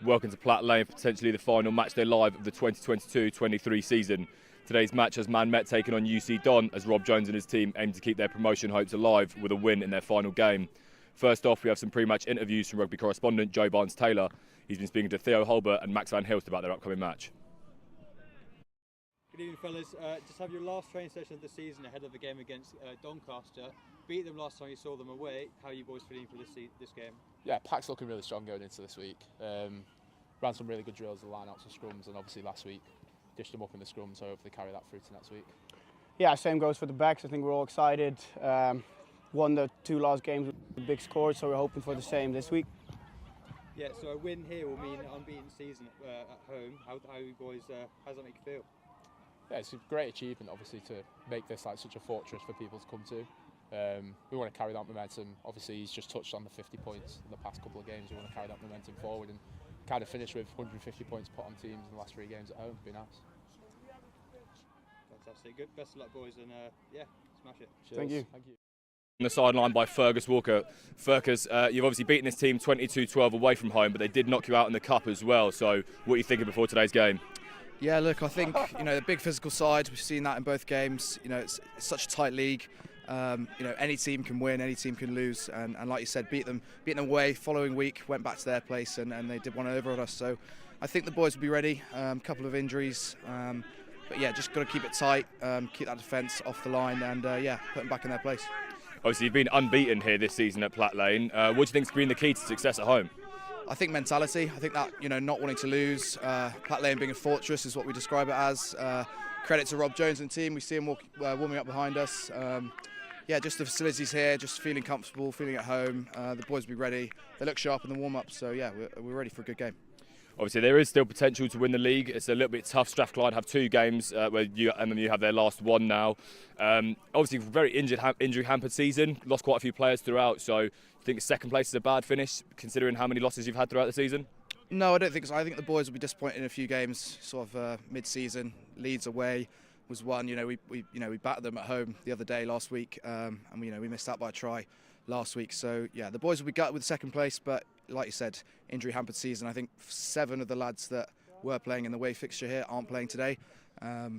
Welcome to Platt Lane, potentially the final matchday live of the 2022-23 season. Today's match has Man Met taking on UCDON as Rob Jones and his team aim to keep their promotion hopes alive with a win in their final game. First off, we have some pre-match interviews from rugby correspondent Joe Barnes-Taylor. He's been speaking to Theo Holbert and Max Van Hilst about their upcoming match. Good evening, fellas. Just have your last training session of the season ahead of the game against Doncaster. Beat them last time you saw them away. How are you boys feeling for this game? Yeah, pack's looking really strong going into this week. Ran some really good drills, the line-outs and scrums, and obviously last week dished them up in the scrum, so hopefully carry that through to next week. Yeah, same goes for the backs. I think we're all excited. Won the two last games with big scores, so we're hoping for the same this week. Yeah, so a win here will mean an unbeaten season at home. How you boys, how does that make you feel? Yeah, it's a great achievement, obviously, to make this like such a fortress for people to come to. We want to carry that momentum. Obviously, he's just touched on the 50 points in the past couple of games. We want to carry that momentum forward and kind of finish with 150 points put on teams in the last 3 games at home. It'd be nice. Fantastic. Good. Best of luck, boys, and yeah, smash it. Cheers. Thank you. On the sideline by Fergus Walker. Fergus, you've obviously beaten this team 22-12 away from home, but they did knock you out in the cup as well. So, what are you thinking before today's game? Yeah, look, I think the big physical side. We've seen that in both games. It's such a tight league. Any team can win, any team can lose, and like you said, beat them away. Following week, went back to their place, and they did one over on us. So, I think the boys will be ready. Couple of injuries, but yeah, just got to keep it tight, keep that defence off the line, and yeah, put them back in their place. Obviously, you've been unbeaten here this season at Platt Lane. What do you think's been the key to success at home? I think mentality. I think that not wanting to lose. Platt Lane being a fortress is what we describe it as. Credit to Rob Jones and team. We see him warming up behind us. Yeah, just the facilities here, just feeling comfortable, feeling at home. The boys will be ready. They look sharp in the warm-up, so yeah, we're ready for a good game. Obviously, there is still potential to win the league. It's a little bit tough. Strathclyde have 2 games where MMU have their last one now. Obviously, very injury-hampered season. Lost quite a few players throughout. So, you think second place is a bad finish, considering how many losses you've had throughout the season? No, I don't think so. I think the boys will be disappointed in a few games, sort of mid-season. Leeds away was one. We battered them at home the other day last week, and we missed out by a try last week. So yeah, the boys will be gutted with second place, but like you said, injury hampered season. I think 7 of the lads that were playing in the away fixture here aren't playing today.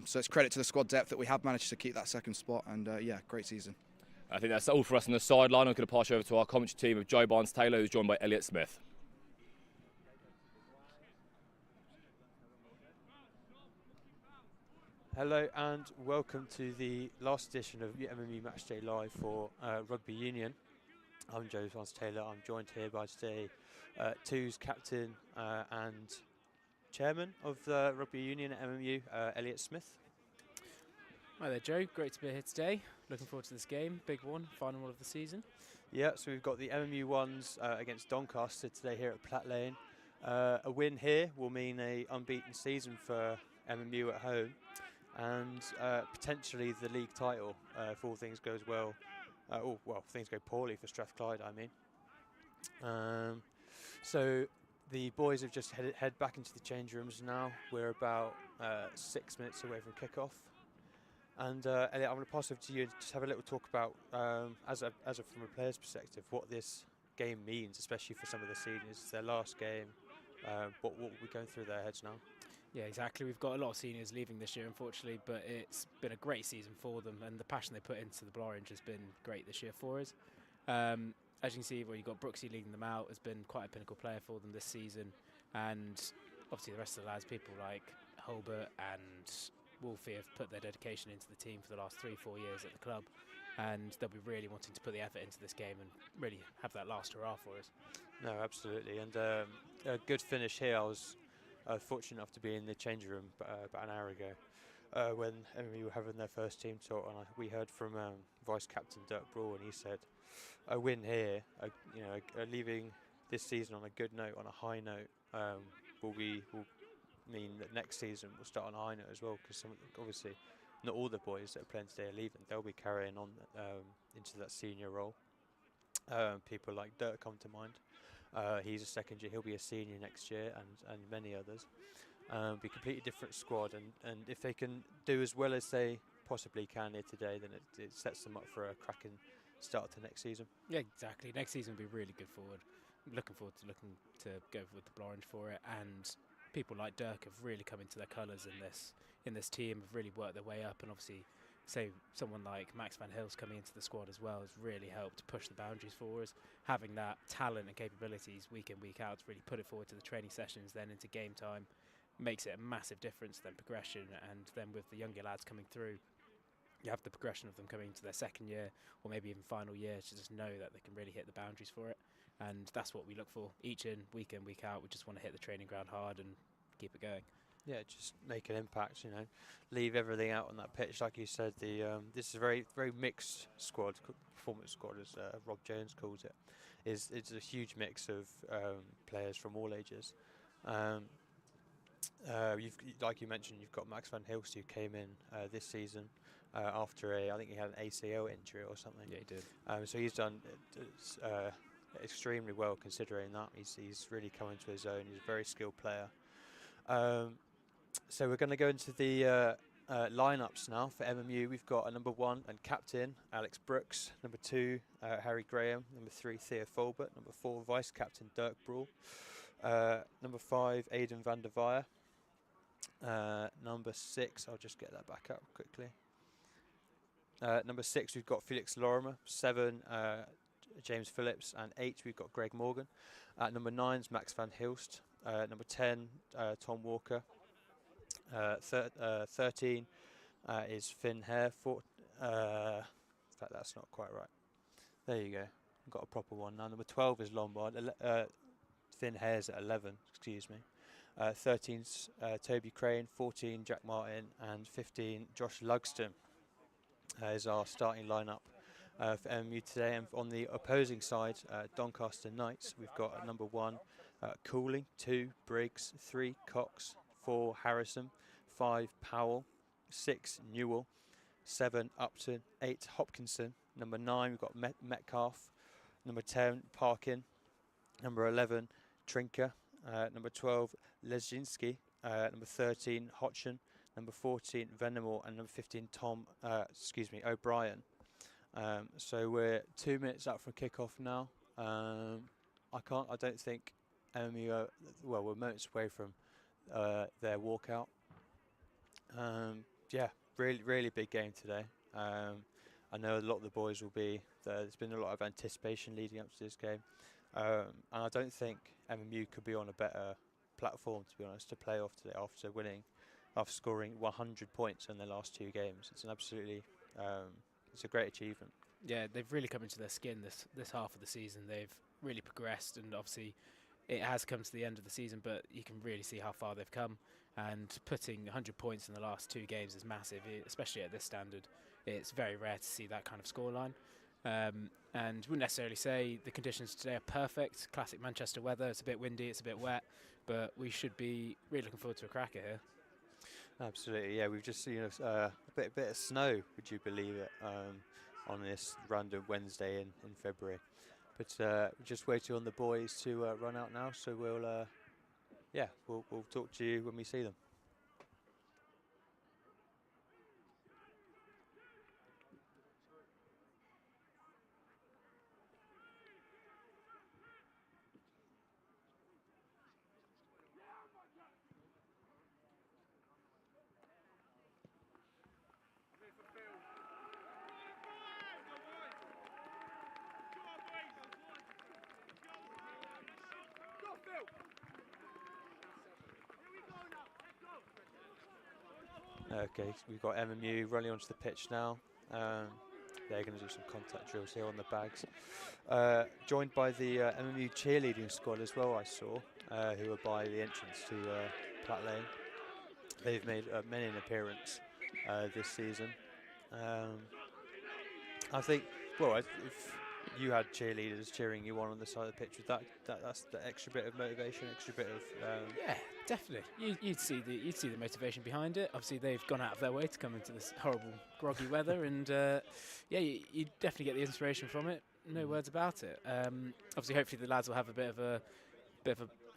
So it's credit to the squad depth that we have managed to keep that second spot, and yeah, great season. I think that's all for us on the sideline. I'm going to pass you over to our commentary team of Joe Barnes-Taylor, who's joined by Elliot Smith. Hello and welcome to the last edition of MMU Matchday Live for Rugby Union. I'm Joe Barnes-Taylor. I'm joined here by today TWO's captain and chairman of the Rugby Union at MMU, Elliot Smith. Hi there, Joe. Great to be here today. Looking forward to this game. Big one, final one of the season. Yeah, so we've got the MMU ones against Doncaster today here at Platt Lane. A win here will mean an unbeaten season for MMU at home, and potentially the league title if all things goes well. Things go poorly for Strathclyde, I mean. So the boys have just head back into the change rooms now. We're about 6 minutes away from kickoff. And Elliot, I'm going to pass over to you and just have a little talk about, from a player's perspective, what this game means, especially for some of the seniors. It's their last game. What will be going through their heads now? Yeah, exactly. We've got a lot of seniors leaving this year, unfortunately, but it's been a great season for them, and the passion they put into the Blue Orange has been great this year for us. As you can see, you've got Brooksy leading them out, has been quite a pinnacle player for them this season, and obviously the rest of the lads, people like Holbert and Wolfie, have put their dedication into the team for the last 3-4 years at the club, and they'll be really wanting to put the effort into this game and really have that last hurrah for us. No, absolutely, and a good finish here. I was fortunate enough to be in the change room about an hour ago when MMU were having their first team talk, and we heard from Vice Captain Dirk Brawl, and he said a win here, leaving this season on a good note, on a high note, will mean that next season we'll start on a high note as well, because obviously not all the boys that are playing today are leaving. They'll be carrying on into that senior role. People like Dirk come to mind. He's a second year, he'll be a senior next year, and many others. Be a completely different squad, and if they can do as well as they possibly can here today, then it sets them up for a cracking start to next season. Yeah, exactly. Next season will be really good forward. looking forward to go with the Orange for it, and people like Dirk have really come into their colours in this team, have really worked their way up, and obviously say someone like Max van Hilst coming into the squad as well has really helped push the boundaries for us. Having that talent and capabilities week in, week out to really put it forward to the training sessions, then into game time, makes it a massive difference, then progression, and then with the younger lads coming through, you have the progression of them coming into their second year or maybe even final year to just know that they can really hit the boundaries for it. And that's what we look for each week in, week out. We just want to hit the training ground hard and keep it going. Yeah, just make an impact, leave everything out on that pitch. Like you said, this is a very, very mixed squad, performance squad, as Rob Jones calls it. It's a huge mix of players from all ages. Like you mentioned, you've got Max van Hilst, who came in this season after I think he had an ACL injury or something. Yeah, he did. So he's done extremely well considering that. He's really come into his own. He's a very skilled player. So we're going to go into the lineups now for MMU. We've got a number 1 and captain, Alex Brooks. Number 2, Harry Graham. Number 3, Theo Fulbert. Number 4, vice captain, Dirk Brawl. Number 5, Aidan van der Weyer. Number 6, I'll just get that back up quickly. Number 6, we've got Felix Lorimer. 7, James Phillips. And 8, we've got Greg Morgan. At number 9 is Max van Hilst. Number 10, Tom Walker. 13 is Finn Hare. In fact, that's not quite right. There you go. I've got a proper one now. Number 12 is Lombard. Finn Hare's at 11, excuse me. 13's Toby Crane. 14, Jack Martin. And 15, Josh Lugston is our starting lineup for MMU today. And on the opposing side, Doncaster Knights, we've got at number 1, Cooling. 2, Briggs. 3, Cox. 4, Harrison. 5, Powell. 6, Newell. 7, Upton. 8, Hopkinson. Number 9, we've got Metcalf. Number 10, Parkin. Number 11, Trinker. Number 12, Lezinski. Number 13, Hodgson. Number 14, Venemore. And number 15, O'Brien. So we're 2 minutes out from kickoff now. I don't think MMU we're moments away from their walkout. Really, really big game today. I know a lot of the boys will be there. There's been a lot of anticipation leading up to this game. And I don't think MMU could be on a better platform, to be honest, to play off today after scoring 100 points in their last 2 games. It's an absolutely, it's a great achievement. Yeah, they've really come into their skin this half of the season. They've really progressed, and obviously it has come to the end of the season, but you can really see how far they've come. And putting 100 points in the last 2 games is massive, especially at this standard. It's very rare to see that kind of scoreline. And wouldn't necessarily say the conditions today are perfect. Classic Manchester weather. It's a bit windy, it's a bit wet, but we should be really looking forward to a cracker here. Absolutely, yeah. We've just seen a bit of snow, would you believe it, on this random Wednesday in February. But we're just waiting on the boys to run out now, so we'll talk to you when we see them. Okay, we've got MMU running onto the pitch now. They're going to do some contact drills here on the bags. Joined by the MMU cheerleading squad as well, I saw, who are by the entrance to Platt Lane. They've made many an appearance this season. I think, if you had cheerleaders cheering you on the side of the pitch, that's the extra bit of motivation, extra bit of yeah, definitely. You'd see the motivation behind it. Obviously, they've gone out of their way to come into this horrible groggy weather, and you definitely get the inspiration from it. No words about it. Obviously, hopefully the lads will have a bit of a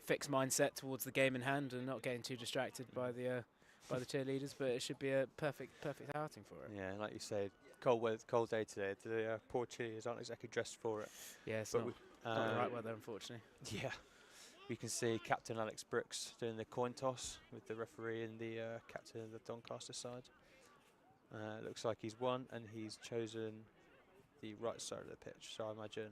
fixed mindset towards the game in hand and not getting too distracted by the cheerleaders. But it should be a perfect outing for it. Yeah, like you said, cold day today. The poor cheerleaders aren't exactly dressed for it. Yeah, but Not the right weather, unfortunately. Yeah. We can see Captain Alex Brooks doing the coin toss with the referee and the captain of the Doncaster side. Looks like he's won and he's chosen the right side of the pitch. So I imagine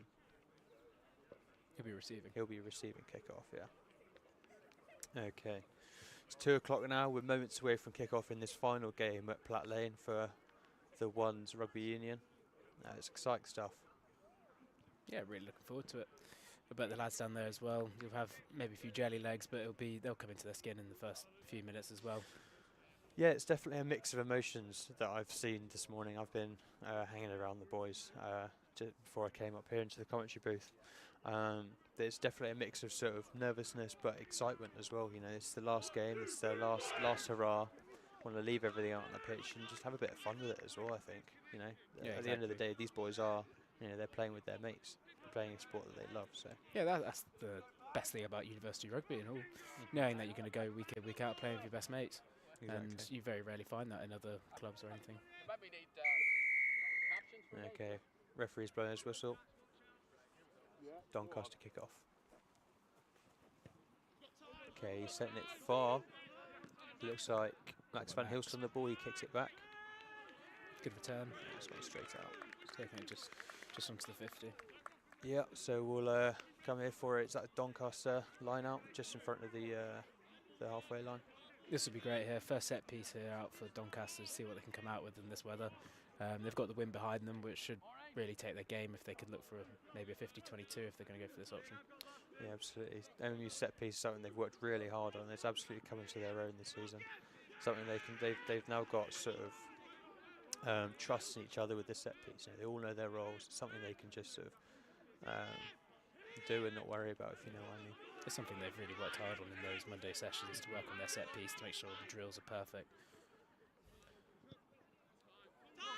He'll be receiving. he'll be receiving kickoff, yeah. Okay. It's 2 o'clock now. We're moments away from kickoff in this final game at Platt Lane for the Ones Rugby Union. It's exciting stuff. Yeah, really looking forward to it. I bet the lads down there as well. You'll have maybe a few jelly legs, but they'll come into their skin in the first few minutes as well. Yeah, it's definitely a mix of emotions that I've seen this morning. I've been hanging around the boys before I came up here into the commentary booth. There's definitely a mix of sort of nervousness but excitement as well. You know, it's the last game, it's the last hurrah. Want to leave everything out on the pitch and just have a bit of fun with it as well, I think. You know, Yeah, at the end of the exactly. day, these boys are, they're playing with their mates. They're playing a sport that they love, so. Yeah, that's the best thing about university rugby and all. Knowing that you're going to go week in, week out playing with your best mates. And you very rarely find that in other clubs or anything. Okay, referee's blowing his whistle. Doncaster kick off. Okay, he's setting it far. Looks like Max Van Hilst on the ball, he kicks it back. Good return. It's going straight out. It's taking it just onto the 50. Yeah, so we'll come here for it. It's that Doncaster line out just in front of the halfway line. This would be great here. First set piece here out for Doncaster to see what they can come out with in this weather. They've got the wind behind them, which should really take their game if they could look for maybe a 50-22 if they're going to go for this option. Yeah, absolutely. MMU set piece is something they've worked really hard on. It's absolutely coming to their own this season. Something they've now got sort of trust in each other with this set piece. You know, they all know their roles. It's something they can just sort of do and not worry about, if you know what I mean. It's something they've really worked hard on in those Monday sessions, to work on their set piece to make sure the drills are perfect.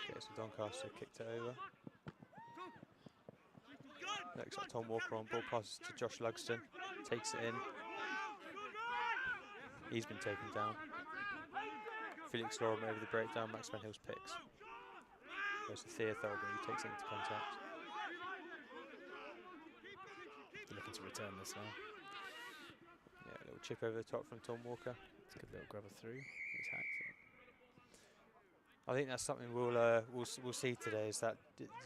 Okay, so Doncaster kicked it over. Next up, Tom Walker on ball, passes to Josh Lugston, takes it in. He's been taken down. Felix Lorem over the breakdown, Max Van Hilst picks. Goes to Thea Thorby, who takes it into contact. They're looking to return this now. Yeah, a little chip over the top from Tom Walker. It's a good little grubber through. He's hacked it. I think that's something we'll see today. Is that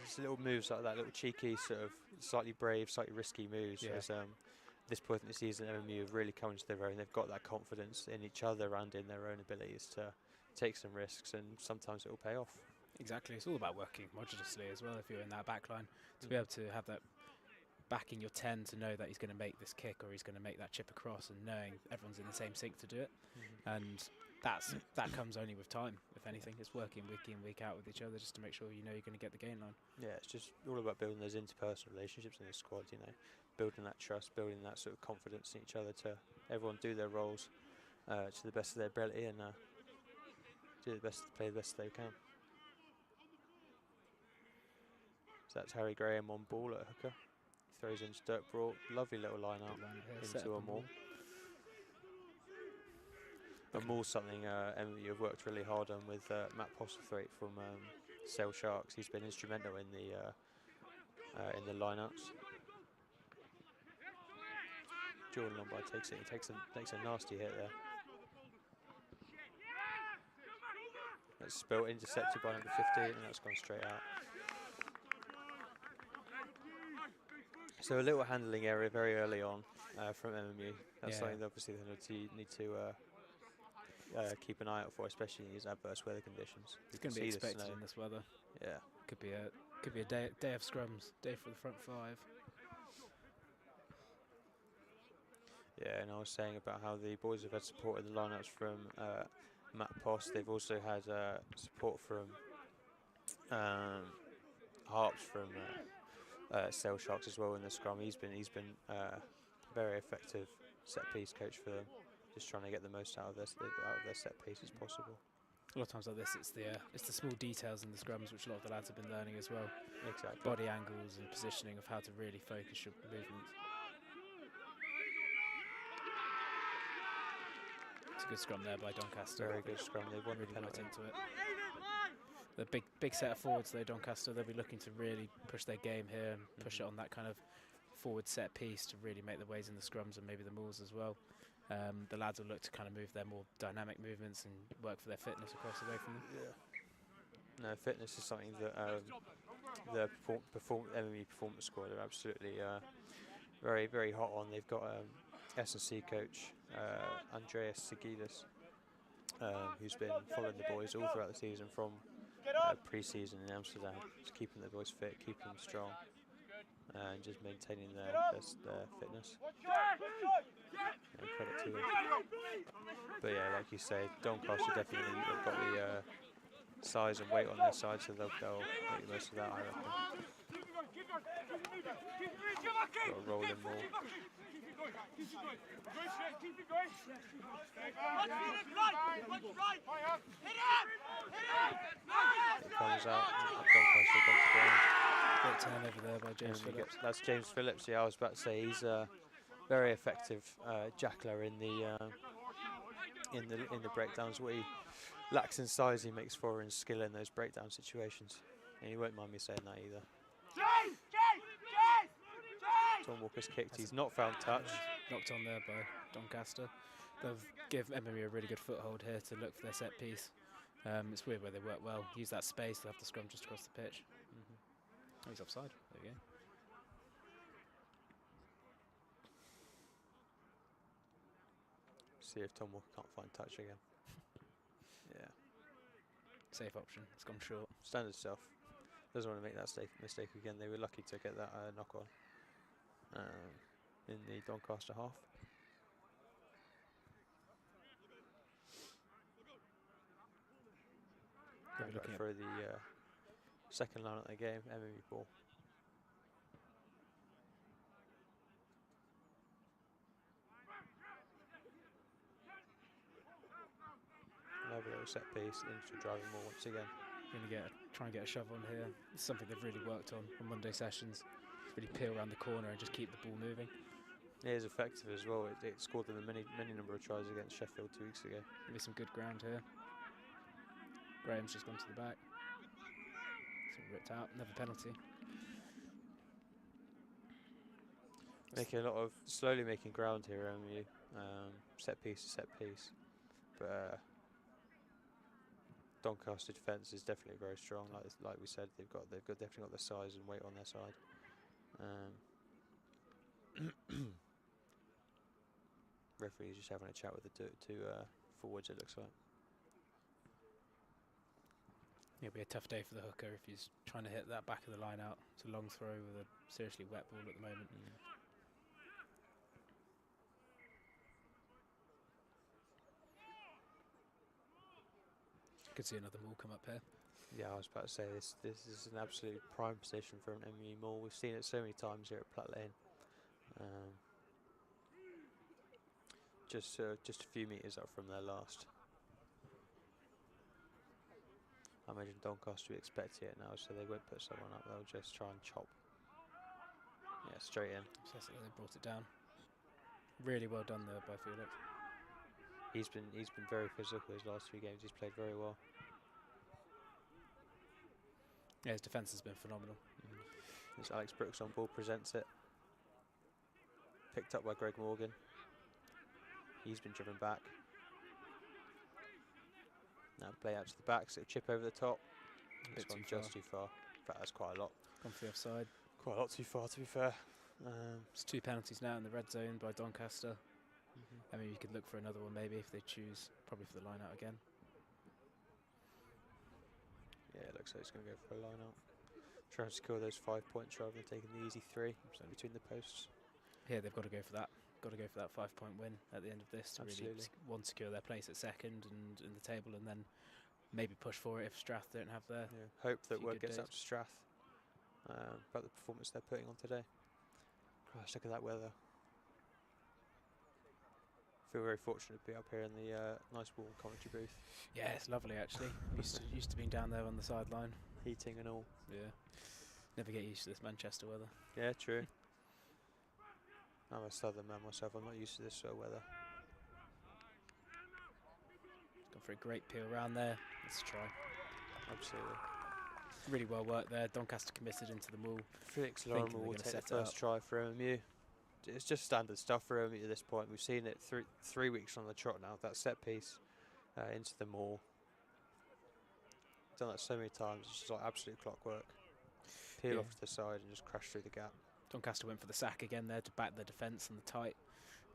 just little moves like that, little cheeky, sort of slightly brave, slightly risky moves. Yeah. As this point in the season, MMU have really come into their own. They've got that confidence in each other and in their own abilities to take some risks, and sometimes it will pay off. Exactly. It's all about working modulously as well. If you're in that back line, to be able to have that back in your 10 to know that he's going to make this kick or he's going to make that chip across, and knowing everyone's in the same sync to do it. And that comes only with time, if anything. It's working week in, week out with each other just to make sure you know you're going to get the game line. Yeah, it's just all about building those interpersonal relationships in the squad, you know, building that trust, building that sort of confidence in each other to everyone do their roles to the best of their ability and play the best they can. So that's Harry Graham on ball at hooker. Throws into Dirk Brault, lovely little line out into a maul. A maul's something Emily have worked really hard on with Matt Postlethwaite from Sale Sharks. He's been instrumental in the lineouts. Jordan Lombard takes it. He takes a nasty hit there. That's spilled, intercepted by number 50, and that's gone straight out. So a little handling area very early on from MMU. That's something that obviously they need to keep an eye out for, especially in these adverse weather conditions. It's going to be expected in this weather. Yeah. Could be a day of scrums, day for the front five. Yeah, and I was saying about how the boys have had support in the lineouts from Matt Post. They've also had support from Harps from Sale Sharks as well in the scrum. He's been very effective set piece coach for them, just trying to get the most out of their set piece as possible. A lot of times like this, it's the small details in the scrums which a lot of the lads have been learning as well. Exactly. Body angles and positioning of how to really focus your movements. It's a good scrum there by Doncaster. Very good scrum. They've won the Really penalty. into it. The big set of forwards though, Doncaster, they'll be looking to really push their game here and push it on that kind of forward set piece to really make the ways in the scrums and maybe the mauls as well. The lads will look to kind of move their more dynamic movements and work for their fitness across away from them. Yeah. No, fitness is something that the MMA performance squad are absolutely very, very hot on. They've got S&C coach Andreas Sigidis, who's been following the boys all throughout the season from pre-season in Amsterdam, just keeping the boys fit, keeping them strong, and just maintaining their fitness. Yeah, credit to them. But yeah, like you say, Doncaster definitely have got the size and weight on their side, so they'll make the most of that, I reckon. Got a rolling more. Comes out, Doncaster gone to ground. Great turnover there by James Phillips. That's James Phillips. Yeah, I was about to say he's a very effective jackler in the breakdowns. What he lacks in size, he makes for in skill in those breakdown situations. And you won't mind me saying that either. Tom Walker's kicked. He's not found touch. Knocked on there by Doncaster. They'll give MMA a really good foothold here to look for their set piece. It's weird where they work well. Use that space. They'll have the scrum just across the pitch. Oh, he's offside. There we go. See if Tom Walker can't find touch again. Yeah. Safe option. It's gone short. Standard stuff. Doesn't want to make that mistake again. They were lucky to get that knock on in the Doncaster half. Looking for the second line of the game, MMA ball. Lovely little set piece into driving more once again. Going to try and get a shove on here. It's something they've really worked on Monday sessions. Really peel around the corner and just keep the ball moving. It is effective as well. It scored them a many number of tries against Sheffield 2 weeks ago. Maybe some good ground here. Graham's just gone to the back. It's all ripped out. Another penalty. Making a lot of slowly making ground here, MU. Set piece to set piece, but Doncaster defence is definitely very strong. Like we said, they've definitely got the size and weight on their side. Referee's just having a chat with the two forwards, it looks like. It'll be a tough day for the hooker if he's trying to hit that back of the line out. It's a long throw with a seriously wet ball at the moment. Could see another maul come up here. Yeah, I was about to say this is an absolute prime position for an MU maul. We've seen it so many times here at Platt Lane. Just a few metres up from their last. I imagine Doncaster will be expecting it now, so they won't put someone up. They'll just try and chop. Yeah, straight in. Successfully, they brought it down. Really well done there by Felix. He's been very physical his last 3 games. He's played very well. Yeah, his defence has been phenomenal. There's Alex Brooks on ball, presents it. Picked up by Greg Morgan. He's been driven back. Now play out to the back, so chip over the top. It's gone just too far. In fact, that's quite a lot. Gone for the offside. Quite a lot too far, to be fair. It's 2 penalties now in the red zone by Doncaster. I mean, you could look for another one maybe if they choose, probably for the line out again. Yeah, it looks like it's going to go for a line out. Trying to score those 5 points rather than taking the easy 3 between the posts. Yeah, they've got to go for that. Got to go for that 5-point win at the end of this to Absolutely. really secure their place at second and in the table, and then maybe push for it if Strath don't have their. Yeah, hope that word gets days. up to Strath about the performance they're putting on today. Christ, look at that weather. Feel very fortunate to be up here in the nice warm commentary booth. Yeah, it's lovely actually. used to being down there on the sideline. Heating and all. Yeah. Never get used to this Manchester weather. Yeah, true. I'm a southern man myself. I'm not used to this sort of weather. Gone for a great peel around there. Let's try. Absolutely. Really well worked there. Doncaster committed into the maul. Felix Lorimer will take the first try for MMU. It's just standard stuff for MMU at this point. We've seen it 3 weeks on the trot now. That set piece into the maul. Done that so many times. It's just like absolute clockwork. Peel off to the side and just crash through the gap. Doncaster went for the sack again there to back the defence and the tight.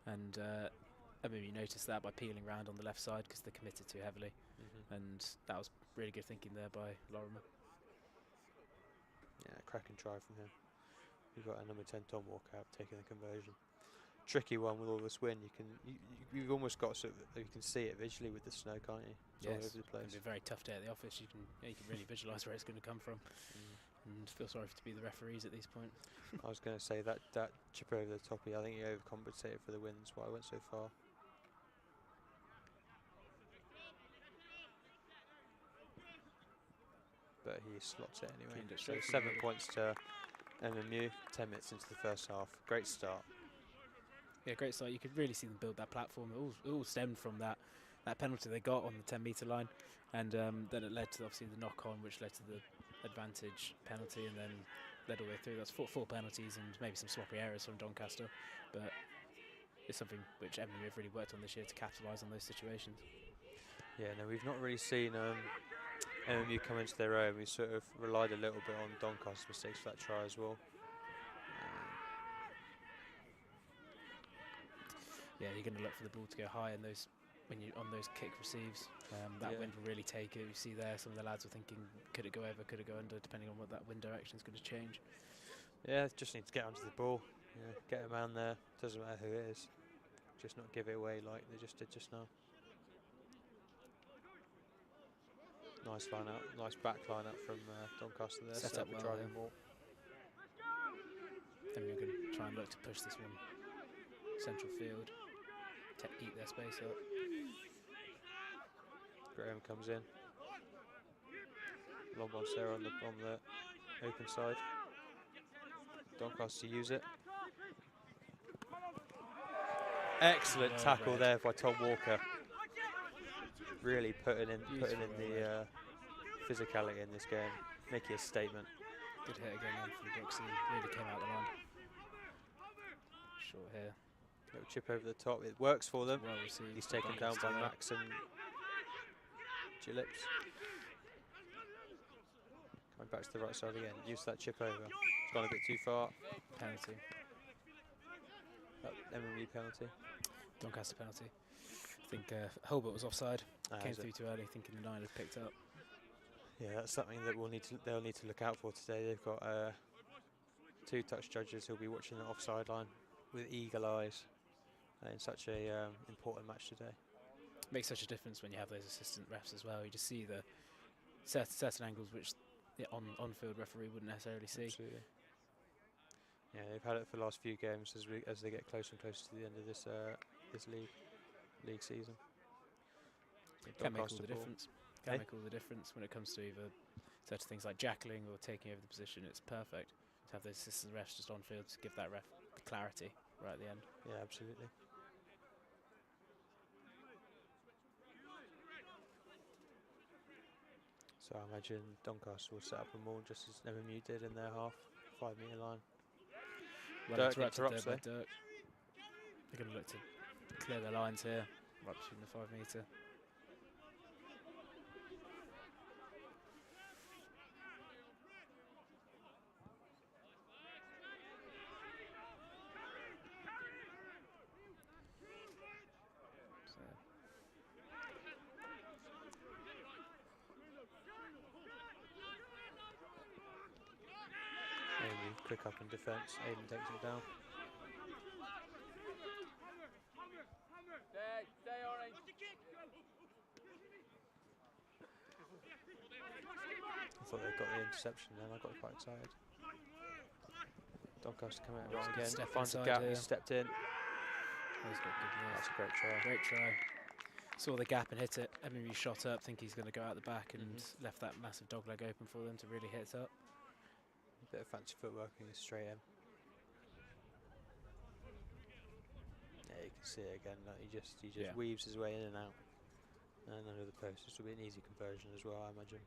And MMU noticed that by peeling round on the left side because they committed too heavily. And that was really good thinking there by Lorimer. Yeah, cracking try from him. We've got a number 10 Tom Walker taking the conversion. Tricky one with all this wind. You've almost got you can see it visually with the snow, can't you? It's all over the place. It's going to be a very tough day at the office. You can really visualise where it's going to come from, and feel sorry to be the referees at this point. I was going to say that chip over the toppy. I think he overcompensated for the wind. That's why I went so far. But he slots it anyway. So 7 points to MMU, 10 minutes into the first half. Great start. Yeah, great start. You could really see them build that platform. It all stemmed from that penalty they got on the 10-metre line, and then it led to obviously the knock-on, which led to the advantage penalty, and then led all the way through. That's four penalties and maybe some sloppy errors from Doncaster, but it's something which MMU have really worked on this year to capitalise on those situations. Yeah, no, we've not really seen MMU come into their own. We sort of relied a little bit on Doncaster's mistakes for that try as well. Yeah, you're going to look for the ball to go high in those on those kick receives. That wind will really take it. You see there, some of the lads are thinking, could it go over, could it go under, depending on what that wind direction is going to change. Yeah, just need to get onto the ball. Yeah, get a man there. Doesn't matter who it is. Just not give it away like they just did just now. Nice line out, nice back line up from Doncaster there. Set up well driving there. ball. Then we're going to try and look to push this one central field, eat their space up. Graham comes in. Long one there on the open side. Doncaster use it. Excellent tackle there by Tom Walker. Really putting in the physicality in this game, making a statement. Good hit again then from BUCS. Really came out the line. Short here. Little chip over the top. It works for them. Well received. He's taken down by Max and Gillips. Coming back to the right side again. Use that chip over. It's gone a bit too far. Penalty. That MMU penalty. Doncaster penalty. I think Holbert was offside. Came Is through it? too early, thinking the 9 had picked up. Yeah, that's something that they'll need to look out for today. They've got 2 touch judges who'll be watching the offside line with eagle eyes in such a important match today. Makes such a difference when you have those assistant refs as well. You just see the certain angles which the on-field referee wouldn't necessarily see. Absolutely. Yeah, they've had it for the last few games as they get closer and closer to the end of this league season. Can make all the difference. Can make all the difference when it comes to either certain things like jackling or taking over the position. It's perfect to have those assistant refs just on field to give that ref clarity right at the end. Yeah, absolutely. So I imagine Doncaster will set up a maul just as MMU did in their half, 5 metre line. Well Dirk interrupted interrupts there by Dirk. They're going to look to clear their lines here, right between the 5 metre. Quick up in defence, Aiden takes him down. I thought they got the interception then, I got quite excited. Doncaster coming out right again, finds a gap, he stepped in. He's got good nerve. That's a great try. Great try. Saw the gap and hit it. MMU shot up, think he's going to go out the back and left that massive dog leg open for them to really hit it up. Bit of fancy footwork and straight in. Yeah, you can see it again. Like he just weaves his way in and out. And under the post, this will be an easy conversion as well, I imagine.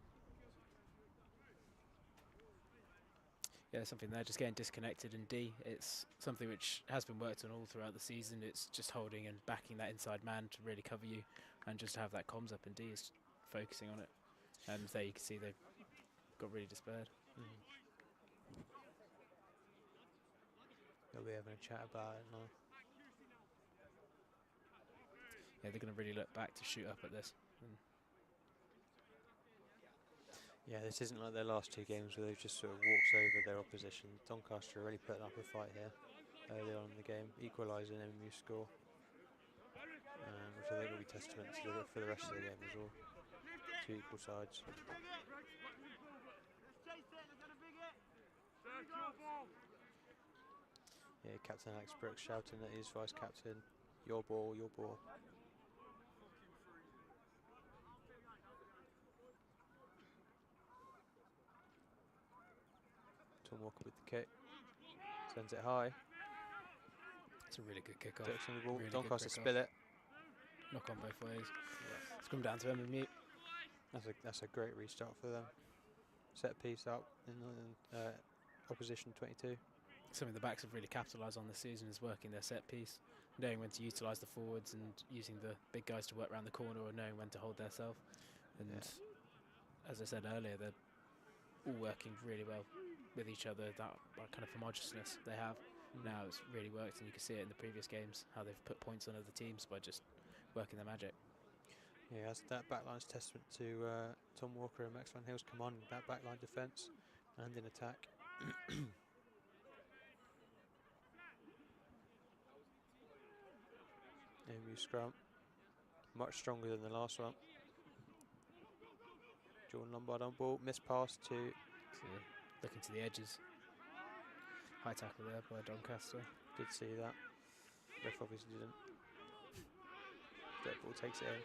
Yeah, something there, just getting disconnected in D. It's something which has been worked on all throughout the season. It's just holding and backing that inside man to really cover you, and just to have that comms up in D is focusing on it. And there you can see they've got really despaired. They'll be having a chat about it now. Yeah, they're going to really look back to shoot up at this. Yeah, this isn't like their last 2 games where they've just sort of walked over their opposition. Doncaster are really putting up a fight here early on in the game, equalising MMU score, which I think will be testament to for the rest of the game as well. 2 equal sides. Yeah, Captain Alex Brooks shouting at his vice captain, "Your ball, your ball." Tom Walker with the kick, sends it high. It's a really good kickoff. Dirks on the ball. Really Doncaster good kickoff. spill it. Knock on both ways. It's come down to MMU. That's a great restart for them. Set piece up in opposition 22. Something the backs have really capitalised on this season is working their set piece, knowing when to utilise the forwards and using the big guys to work around the corner, or knowing when to hold their self. And as I said earlier, they're all working really well with each other. That kind of homogeneousness they have now, it's really worked, and you can see it in the previous games how they've put points on other teams by just working their magic. Yeah, that backline's testament to Tom Walker and Max Van Hill's command, that backline defence and in attack. MU scrum, much stronger than the last one. Jordan Lombard on ball, missed pass to... Looking to the edges. High tackle there by Doncaster. Did see that. Ref obviously didn't. Dirt ball takes it in.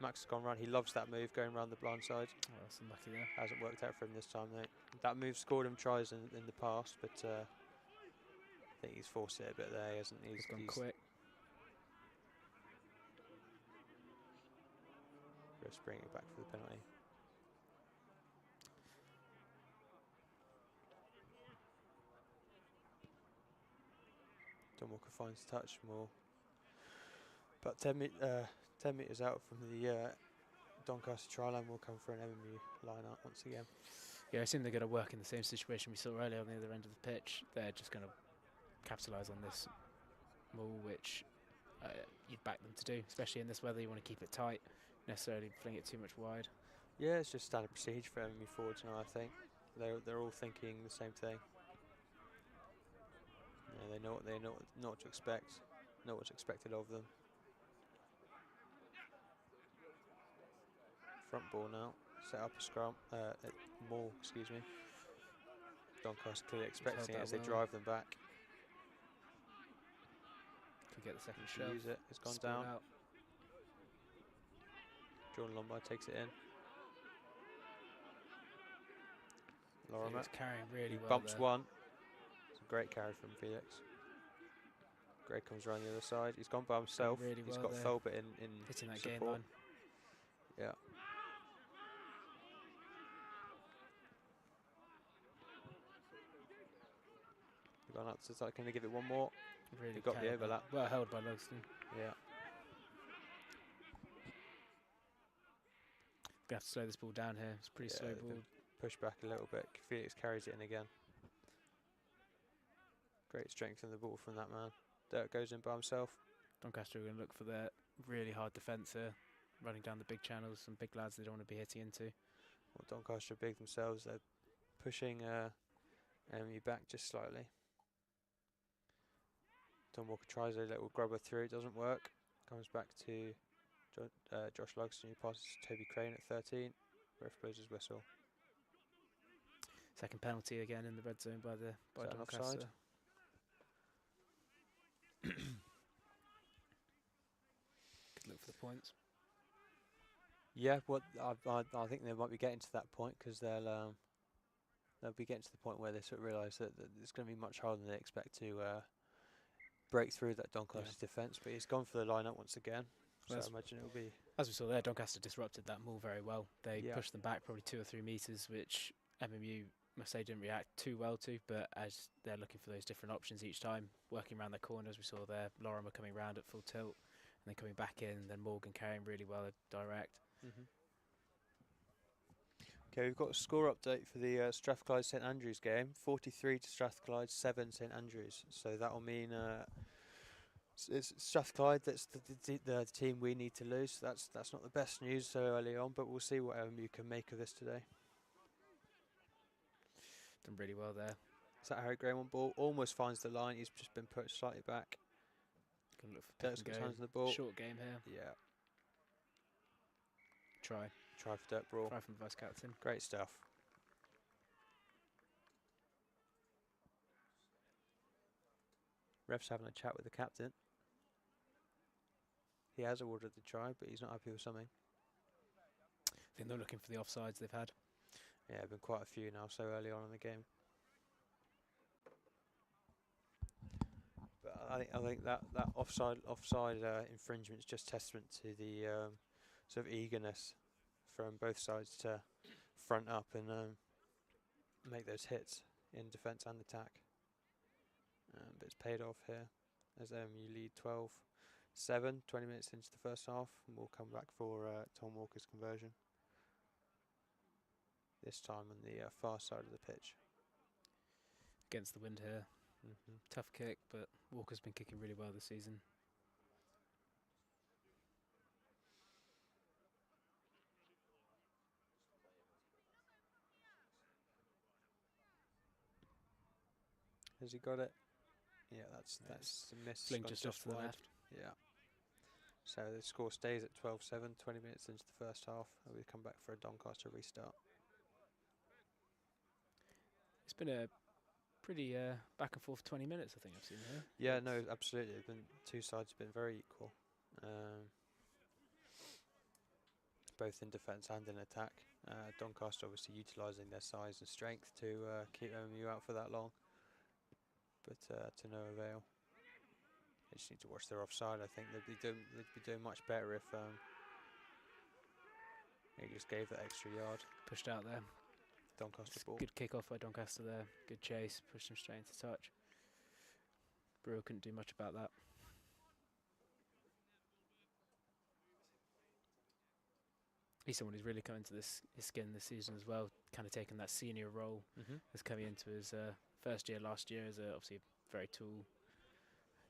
Max has gone round. He loves that move, going round the blind side. Oh, that's unlucky there. Hasn't worked out for him this time, though. That move scored him tries in the past, but I think he's forced it a bit there, hasn't he? He's gone quick. Just bringing it back for the penalty. Don Walker finds touch more. But 10 metres out from the Doncaster try line will come for an MMU line-up once again. Yeah, I assume they're going to work in the same situation we saw earlier on the other end of the pitch. They're just going to capitalise on this maul, which you'd back them to do, especially in this weather. You want to keep it tight, necessarily fling it too much wide. Yeah, it's just standard procedure for MMU forwards now, I think. They're all thinking the same thing. Yeah, they know what to expect, know what's expected of them. Front ball now, set up a scrum, maul, excuse me. Doncaster clearly expecting it as they drive them back. Can get the second Should shove. use it, it's gone Spin down. out. Jordan Lombard takes it in. Felix carrying really he well bumps there. one. It's a great carry from Felix. Gray comes around the other side. He's gone by himself. Really He's well got there. Tholbert in Hitting that support. game line. Yeah. Gone up to start. Can they give it one more? Really He got the carried overlap. that. Well held by Logston. Yeah. Gonna have to slow this ball down here. It's pretty slow they've ball. been pushed back a little bit. Felix carries it in again. Great strength in the ball from that man. Dirk goes in by himself. Doncaster are going to look for their really hard defence here, running down the big channels, some big lads they don't want to be hitting into. Well, Doncaster are big themselves. They're pushing MU back just slightly. Tom Walker tries a little grubber through, it doesn't work. Comes back to Josh Lugston, who passes to Toby Crane at 13. Ref blows his whistle. Second penalty again in the red zone by that an Doncaster. offside? Good look for the points. Yeah, what I think they might be getting to that point, because they'll be getting to the point where they sort of realise that it's going to be much harder than they expect to break through that Doncaster defence. But he's gone for the line-up once again, so I imagine it'll be As we saw there, Doncaster disrupted that maul very well. They Yeah. pushed them back probably 2 or 3 metres, which MMU, must say, didn't react too well to. But as they're looking for those different options each time, working around their corners, we saw there, Lorimer coming round at full tilt, and then coming back in, then Morgan carrying really well direct. Okay, we've got a score update for the Strathclyde St Andrews game. 43 to Strathclyde, 7 St Andrews. So that will mean it's Strathclyde that's the team we need to lose. That's not the best news so early on, but we'll see what you can make of this today. Done really well there. Is that Harry Graham on ball? Almost finds the line. He's just been put slightly back. Can look for Dirk's got his hands on the ball. Short game here. Yeah. Try Try for Dirk Brawl. from the vice captain. Great stuff. Ref's having a chat with the captain. He has ordered the try, but he's not happy with something. I think they're looking for the offsides they've had. Yeah, been quite a few now so early on in the game. But I think that offside infringement is just testament to the sort of eagerness from both sides to front up and make those hits in defence and attack. But it's paid off here as you lead 12-7, 20 minutes into the first half, and we'll come back for Tom Walker's conversion. This time on the far side of the pitch. Against the wind here. Tough kick, but Walker's been kicking really well this season. Has he got it? Yeah, that's a miss. Fling Gone just off to the wide. left. Yeah. So the score stays at 12-7, 20 minutes into the first half. And we come back for a Doncaster restart. It's been a pretty back and forth 20 minutes, I think I've seen here. Yeah, no, absolutely. Two sides have been very equal. Both in defence and in attack. Doncaster obviously utilising their size and strength to keep MMU out for that long. But to no avail. They just need to watch their offside. I think they'd be doing much better if they just gave that extra yard. Pushed out there. Doncaster ball. Good kick off by Doncaster there. Good chase. Pushed him straight into touch. Brewer couldn't do much about that. He's someone who's really come into his skin this season as well. Kind of taken that senior role. Has come into his first year last year as obviously a very tall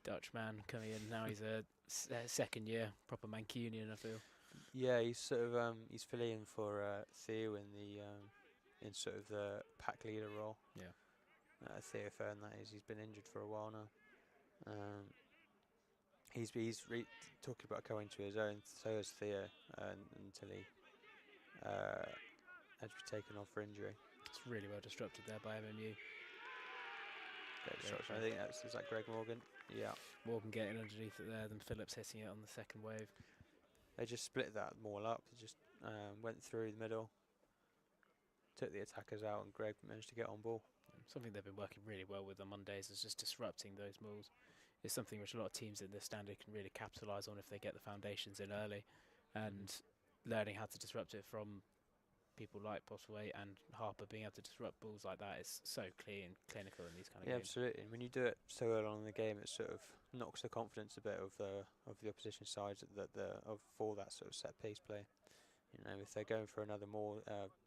Dutch man coming in. Now he's a second year proper Mancunian, I feel. Yeah, he's sort of he's filling in for Theo in the in sort of the pack leader role. Yeah. Theo Fern, that is. He's been injured for a while now. He's talking about coming to his own. So is Theo, until he had to be taken off for injury. It's really well disrupted there by MMU. Great disruption. I think is that Greg Morgan? Yeah. Morgan getting underneath it there, then Phillips hitting it on the second wave. They just split that maul up. They just went through the middle, took the attackers out, and Greg managed to get on ball. Something they've been working really well with on Mondays is just disrupting those mauls. It's something which a lot of teams in this standard can really capitalise on if they get the foundations in early, and learning how to disrupt it from people like Bosway and Harper being able to disrupt balls like that is so clear and clinical in these kind of games. Absolutely. And when you do it so early on in the game, it sort of knocks the confidence a bit of the opposition sides for that sort of set piece play. You know, if they're going for another more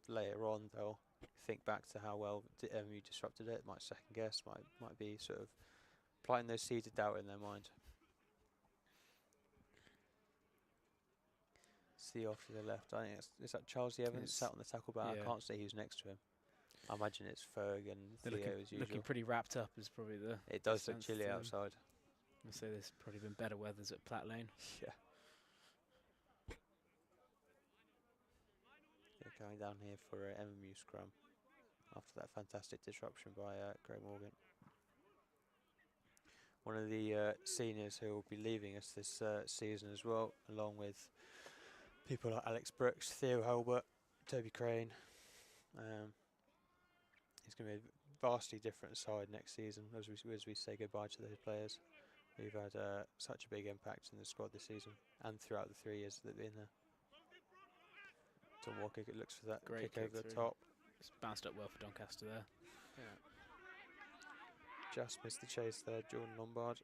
later on, they'll think back to how well you disrupted it. Might second guess. Might be sort of planting those seeds of doubt in their mind. See off to the left. I think is that Charles Evans sat on the tackle bar. Yeah. I can't see who's next to him. I imagine it's Ferg and They're Theo as usual. looking pretty wrapped up is probably the. It does look sense chilly to them. outside. I say there's probably been better weathers at Platt Lane. Yeah. They're going down here for an MMU scrum after that fantastic disruption by Greg Morgan. One of the seniors who will be leaving us this season as well, along with people like Alex Brooks, Theo Hulbert, Toby Crane. It's going to be a vastly different side next season as we say goodbye to those players who've had such a big impact in the squad this season and throughout the 3 years that they've been there. Tom Walker looks for that Great kick over the through. top. It's bounced up well for Doncaster there. Yeah. Just missed the chase there, Jordan Lombard.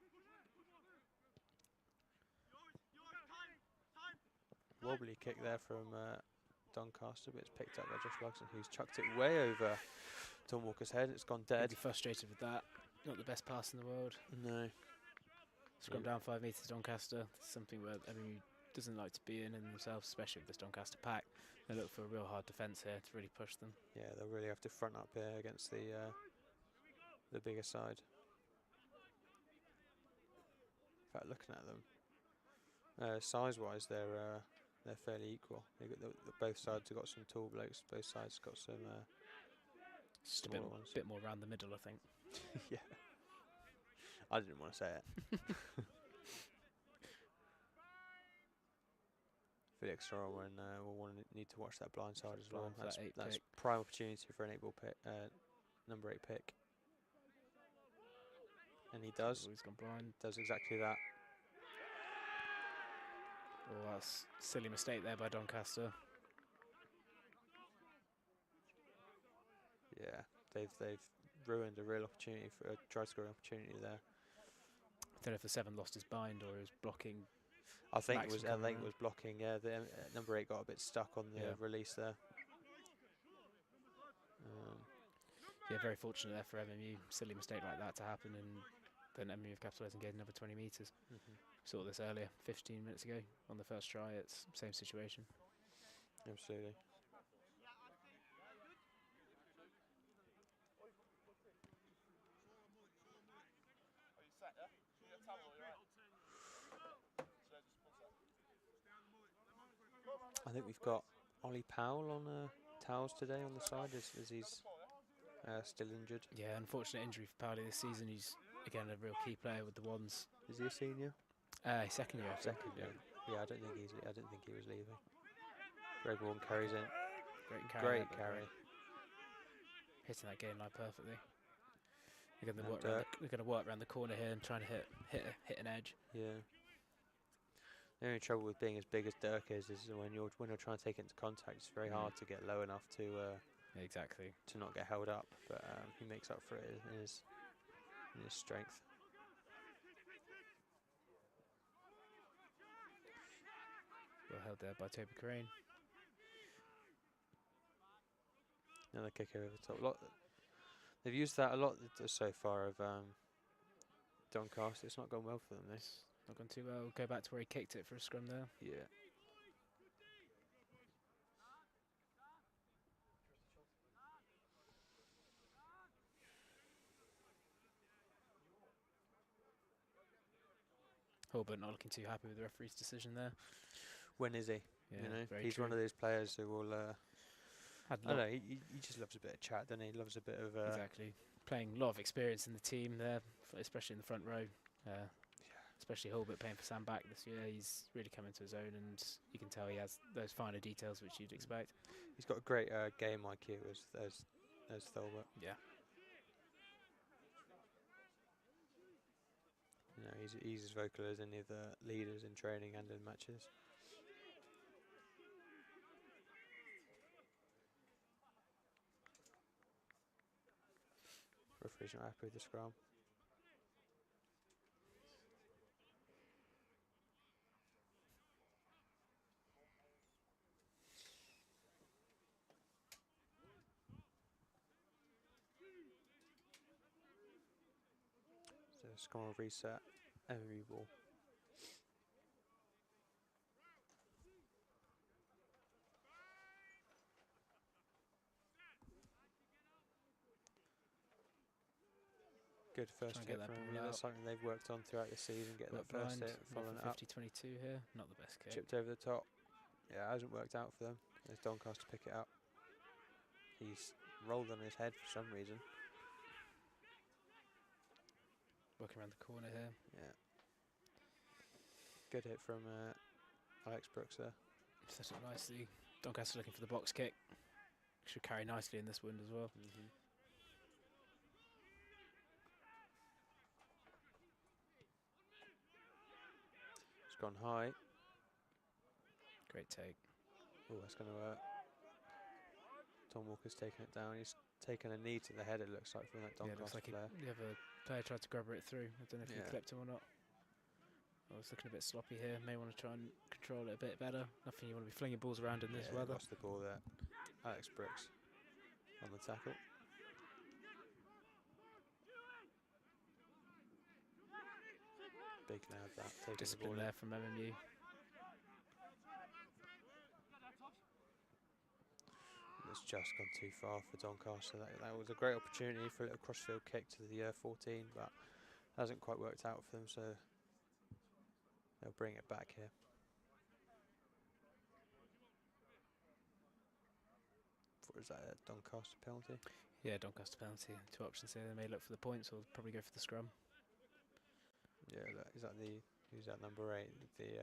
Wobbly kick there from Doncaster, but it's picked up by Josh Lugson, who's chucked it way over Tom Walker's head. It's gone dead. Really frustrated with that. Not the best pass in the world. No. Scrum down 5 metres to Doncaster. It's something where MU doesn't like to be in themselves, especially with this Doncaster pack. They look for a real hard defence here to really push them. Yeah, they'll really have to front up here against the bigger side. In fact, looking at them, size-wise, they're fairly equal. They got both sides have got some tall blokes. Both sides got some Just a smaller ones. bit more around the middle, I think. Yeah. I didn't want to say it. Felix Sorrell will need to watch that blind side as well. That's prime opportunity for an 8-ball pick, number 8 pick. And he does. He's gone blind. Does exactly that. Oh, that's a silly mistake there by Doncaster. Yeah, they've ruined a real opportunity for a try scoring opportunity there. I don't know if the 7 lost his bind or he was blocking. I think Max it was blocking. Yeah, the number 8 got a bit stuck on the release there. Yeah, very fortunate there for MMU. Silly mistake like that to happen, and then MMU have capitalised and gained another 20 metres. Saw this earlier, 15 minutes ago on the first try. It's same situation. Absolutely. I think we've got Ollie Powell on towels today on the side as he's still injured. Yeah, unfortunate injury for Powley this season. He's, again, a real key player with the Wands. Is he a senior? Second year. Second year. Yeah, I don't think he was leaving. Greg Warren carries in. Great carry. Hitting that game line perfectly. They're going to work around the corner here and trying to hit an edge. Yeah. The only trouble with being as big as Dirk is when you're trying to take it into contact, it's very hard to get low enough to exactly to not get held up. But he makes up for it in his strength. Well held there by Toby Crane. Another kick over the top. They've used that a lot so far of Doncaster. It's not gone well for them this. Not gone too well. Go back to where he kicked it for a scrum there. Yeah. Holbert not looking too happy with the referee's decision there. When is he? Yeah, you know, very he's true. one of those players who will. I don't know. He just loves a bit of chat, doesn't he? He loves a bit of. Exactly. Playing a lot of experience in the team there, especially in the front row. Especially Holbert playing for Sam Back this year. He's really come into his own, and you can tell he has those finer details which you'd expect. He's got a great game IQ as Tholbert. Yeah. You know, he's as vocal as any of the leaders in training and in matches. Referee's not happy with the scrum. So scrum will reset every ball. Good first hit from him. That's something they've worked on throughout the season, get that first hit, following it up. 50-22 here, not the best kick. Chipped over the top. Yeah, it hasn't worked out for them. There's Doncaster to pick it up. He's rolled on his head for some reason. Working around the corner here. Yeah. Good hit from Alex Brooks there. Set up nicely. Doncaster looking for the box kick. Should carry nicely in this wind as well. It's gone high. Great take. Oh, that's going to Tom Walker's taken it down. He's taken a knee to the head, it looks like, from that Yeah, it looks Doncaster like player. the other player tried to grab it through. I don't know if he Yeah. clipped him or not. I was looking a bit sloppy here. May want to try and control it a bit better. Nothing you want to be flinging balls around in this Yeah, weather. lost the ball there. Alex Brooks on the tackle. Big lad that, taking the ball Discipline in. there from MMU. It's just gone too far for Doncaster. That was a great opportunity for a little crossfield kick to the 14, but hasn't quite worked out for them, so they'll bring it back here. What is that, a Doncaster penalty? Yeah, Doncaster penalty. Two options here. They may look for the points or probably go for the scrum. Yeah, who's that, number 8? The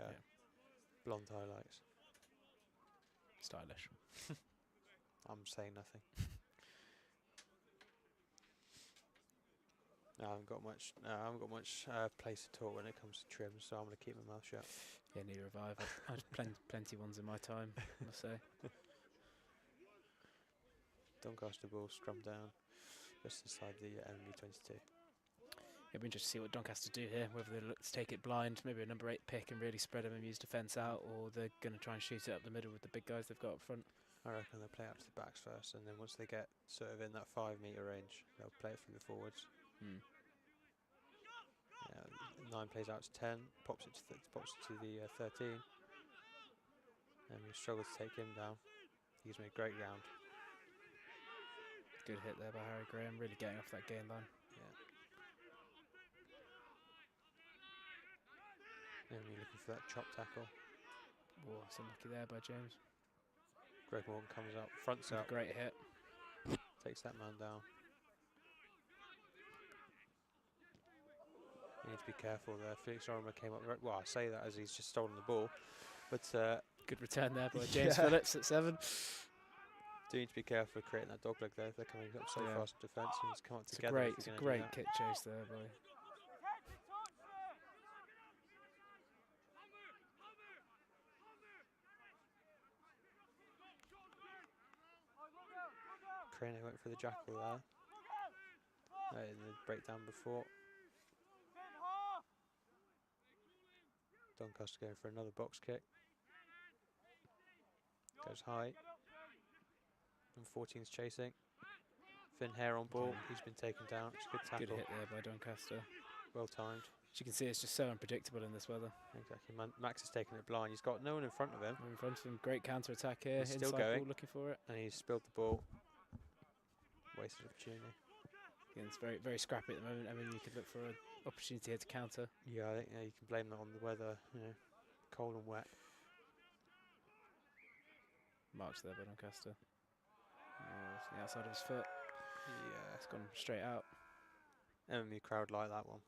blonde highlights. Stylish. I'm saying nothing. I haven't got much place to talk when it comes to trims, so I'm going to keep my mouth shut. Yeah, neither have I. I've had plenty ones in my time, I must say. Doncaster ball scrummed down just inside the enemy 22. It'll be interesting to see what Doncaster do here, whether they look to take it blind, maybe a number 8 pick and really spread MMU's defence out, or they're going to try and shoot it up the middle with the big guys they've got up front. I reckon they'll play out to the backs first, and then once they get sort of in that 5 metre range, they'll play it through the forwards. Yeah, 9 plays out to 10, pops it to the 13, and we struggle to take him down. He's made great ground. Good hit there by Harry Graham, really getting off that gain line. Yeah. And we're looking for that chop tackle. Whoa, so lucky there by James. Greg Morgan comes up, fronts up, Great hit. takes that man down. You need to be careful there. Felix Lorimer came up. Well, I say that as he's just stolen the ball, but Good return there by James Phillips at 7. do need to be careful of creating that dog leg there. They're coming up so fast in defence, and he's come up together. It's a great kick chase there by. Crane went for the jackal there. In the breakdown before. Doncaster going for another box kick. Goes high. And 14's chasing. Finn Hare on ball. He's been taken down. It's a good tackle. Good hit there by Doncaster. Well timed. As you can see, it's just so unpredictable in this weather. Exactly. Max is taking it blind. He's got no one in front of him. In front of him, great counter attack here. He's still Inside going. ball, looking for it. And he's spilled the ball. Wasted opportunity. Again, it's very, very scrappy at the moment. I mean, you could look for an opportunity here to counter. Yeah, I think you can blame that on the weather. Cold and wet. Marks there by Doncaster. It's the outside of his foot. Yeah. It's gone straight out. MMU crowd like that one.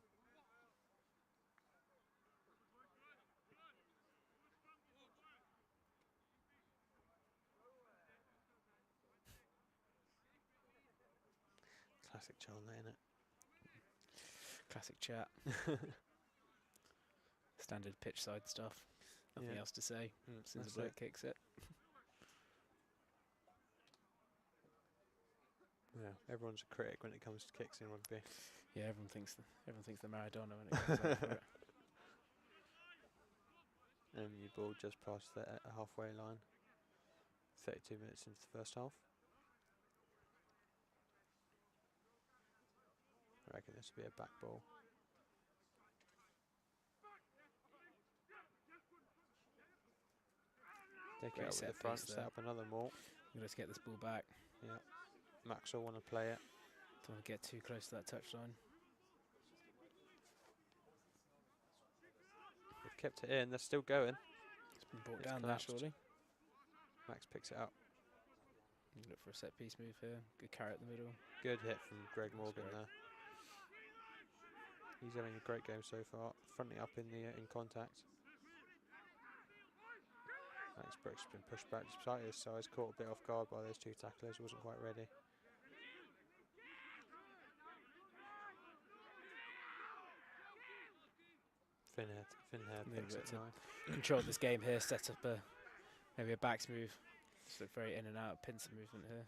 Classic John, ain't it? Classic chat. Standard pitch side stuff. Nothing else to say since the bloke kicks it. Yeah, everyone's a critic when it comes to kicks in rugby. Yeah, everyone thinks they're Maradona when it comes out for it. MMU ball just past the halfway line. 32 minutes into the first half. I reckon this will be a back ball. Take it out with the front, set up another maul. Let's get this ball back. Yeah. Max will want to play it. Don't want to get too close to that touchline. They've kept it in, they're still going. It's been brought It's down collapsed. there, surely. Max picks it up. You look for a set piece move here. Good carry at the middle. Good hit from Greg Morgan there. He's having a great game so far. Fronting up in contact. Max Brooks has been pushed back despite his size. Caught a bit off guard by those two tacklers. Wasn't quite ready. Finn Hare picks it nice. Control this game here. Set up maybe a backs move. Just look very in and out. Pincer movement here.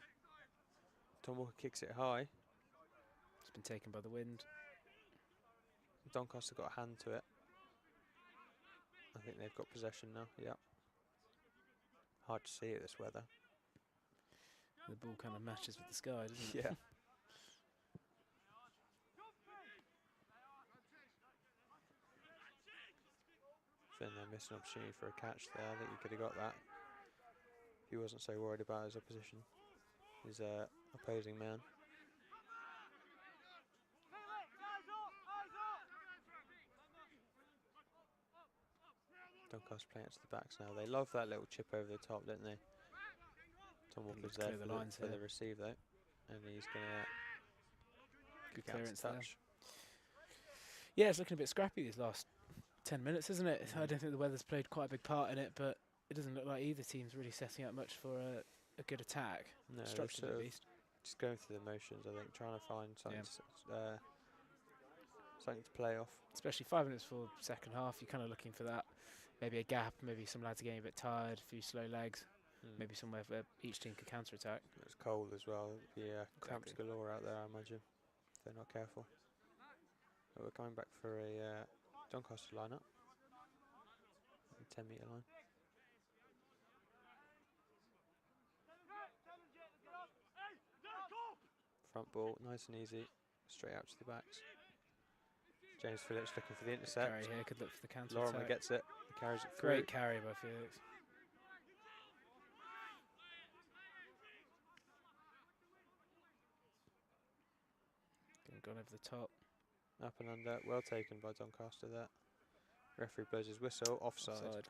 Tom Walker kicks it high. It's been taken by the wind. Doncaster got a hand to it. I think they've got possession now. Yep. Hard to see it this weather. The ball kind of matches with the sky, doesn't it? Yeah. Finn there missed an opportunity for a catch there. I think he could have got that. He wasn't so worried about his opposition. His opposing man. Doncaster playing it to the backs now. They love that little chip over the top, don't they? Tom Walker's there for the receive though, and he's gonna good clearance there. Yeah, it's looking a bit scrappy these last 10 minutes, isn't it? I don't think the weather's played quite a big part in it, but it doesn't look like either team's really setting up much for a good attack. No, structured at least. Just going through the motions, I think, trying to find something, something to play off. Especially 5 minutes for second half, you're kind of looking for that. Maybe a gap, maybe some lads are getting a bit tired, a few slow legs, maybe somewhere where each team could counter-attack. It's cold as well, cramps galore out there, I imagine, if they're not careful. But we're coming back for a Doncaster lineup, 10 metre line. Front ball, nice and easy, straight out to the backs. James Phillips looking for the intercept. Carry here, could look for the counter. Lorimer gets it, carries it through. Great carry by Felix. Gone over the top. Up and under, well taken by Doncaster there. Referee blows his whistle, offside.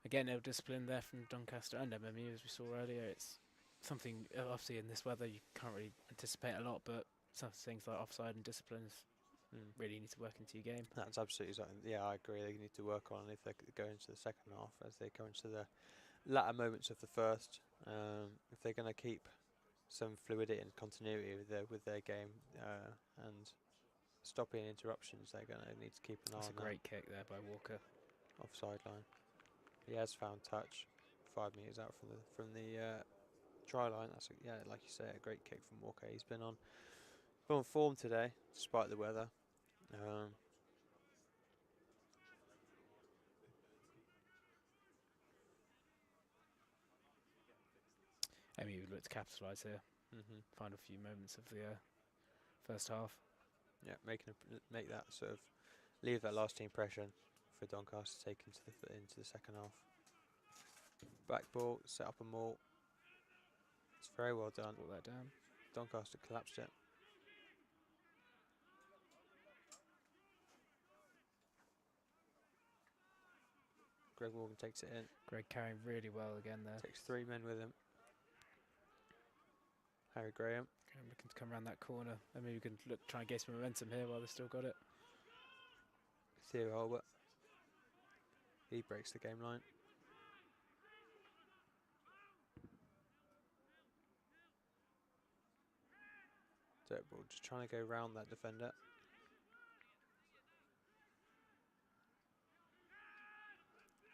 Again, no discipline there from Doncaster and MMU, as we saw earlier. It's something, obviously in this weather you can't really anticipate a lot, but some things like offside and disciplines really need to work into your game. That's absolutely something, yeah, I agree, they need to work on if they go into the second half, as they go into the latter moments of the first. If they're going to keep some fluidity and continuity with their game and stopping interruptions, they're going to need to keep an eye on that. That's a great kick there by Walker. Offside line. He has found touch 5 metres out from the try line. That's like you say, a great kick from Walker. He's been on form today, despite the weather. MU would look to capitalise here. Final few moments of the first half. Yeah, make that sort of leave that lasting impression for Doncaster to take into the second half. Back ball, set up a maul. It's very well done. Brought that down. Doncaster collapsed it. Greg Morgan takes it in. Greg carrying really well again there. Takes 3 men with him. Harry Graham. Looking to come around that corner. I mean, we can try and get some momentum here while they've still got it. Theo Holbert. He breaks the game line. Dirt ball, just trying to go round that defender.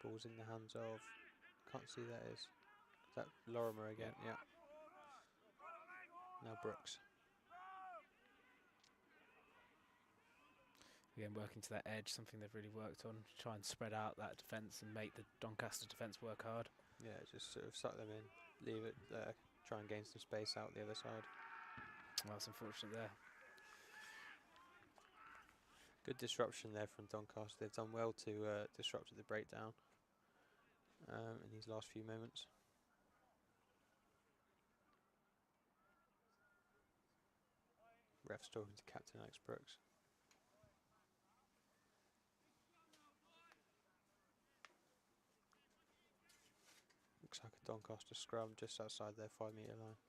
Ball's in the hands of, can't see who that is. Is that Lorimer again? Yeah. Now Brooks. Again, working to that edge, something they've really worked on. Try and spread out that defence and make the Doncaster defence work hard. Yeah, just sort of suck them in, leave it there, try and gain some space out the other side. Well, that's unfortunate there. Good disruption there from Doncaster. They've done well to disrupt at the breakdown in these last few moments. Ref's talking to Captain Alex Brooks. Looks like a Doncaster scrum just outside their 5 metre line.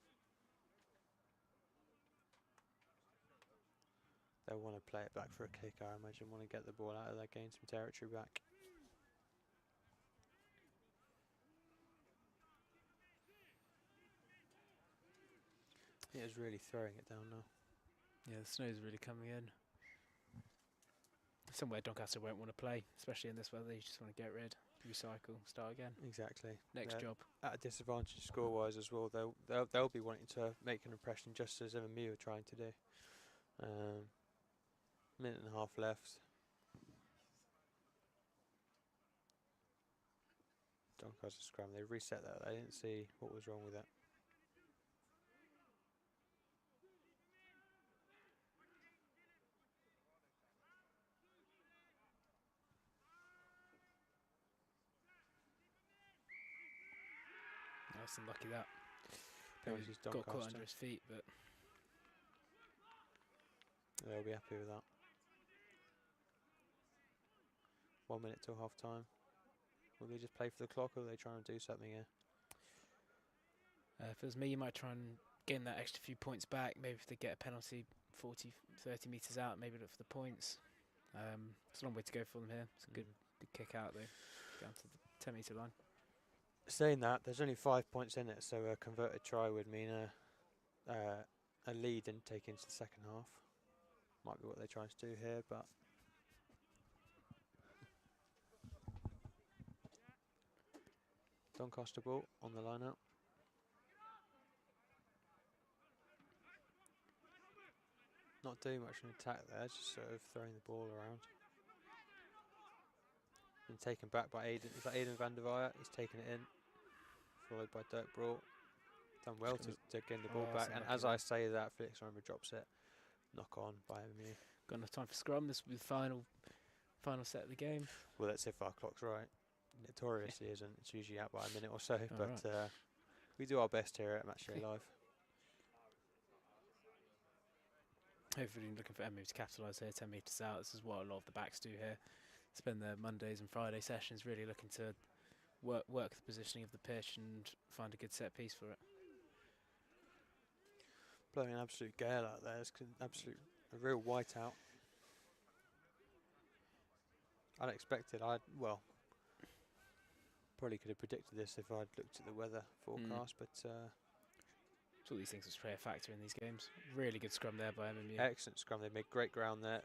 They'll want to play it back for a kick, I imagine, want to get the ball out of there, gain some territory back. He is really throwing it down now. Yeah, the snow's really coming in. Somewhere Doncaster won't want to play, especially in this weather. You just want to get rid. recycle, start again. Exactly. Next job. At a disadvantage score-wise as well. They'll be wanting to make an impression, just as MMU are trying to do. Minute and a half left. Doncaster scrum. They reset that. I didn't see what was wrong with it. That's unlucky that. Penalties Got caught Doncaster. under his feet, but They'll be happy with that. 1 minute till half time. Will they just play for the clock, or are they trying to do something here? if it was me, you might try and gain that extra few points back. Maybe if they get a penalty 40, 30 metres out, maybe look for the points. It's a long way to go for them here. It's a good kick out though, down to the 10-metre line. Saying that, there's only 5 points in it, so a converted try would mean a lead and take into the second half. Might be what they're trying to do here, but Doncaster ball on the line out. Not doing much in attack there, just sort of throwing the ball around. Been taken back by Aiden. Is that Aiden van der Weyer? He's taken it in, followed by Dirk Brawl. Done well to get the ball back, and as I say that, Felix Reimer drops it. Knock on by MMU. Got enough time for scrum. This will be the final set of the game. Well, that's if our clock's right. Notoriously isn't. It's usually out by a minute or so, but right. we do our best here at Matchday Live. Hopefully looking for MMU to capitalise here, 10 metres out. This is what a lot of the backs do here. Spend their Mondays and Friday sessions really looking to work the positioning of the pitch and find a good set piece for it. Blowing an absolute gale out there. It's a real whiteout. Unexpected. Probably could have predicted this if I'd looked at the weather forecast, but it's all these things that play a factor in these games. Really good scrum there by MMU. Excellent scrum. They made great ground there.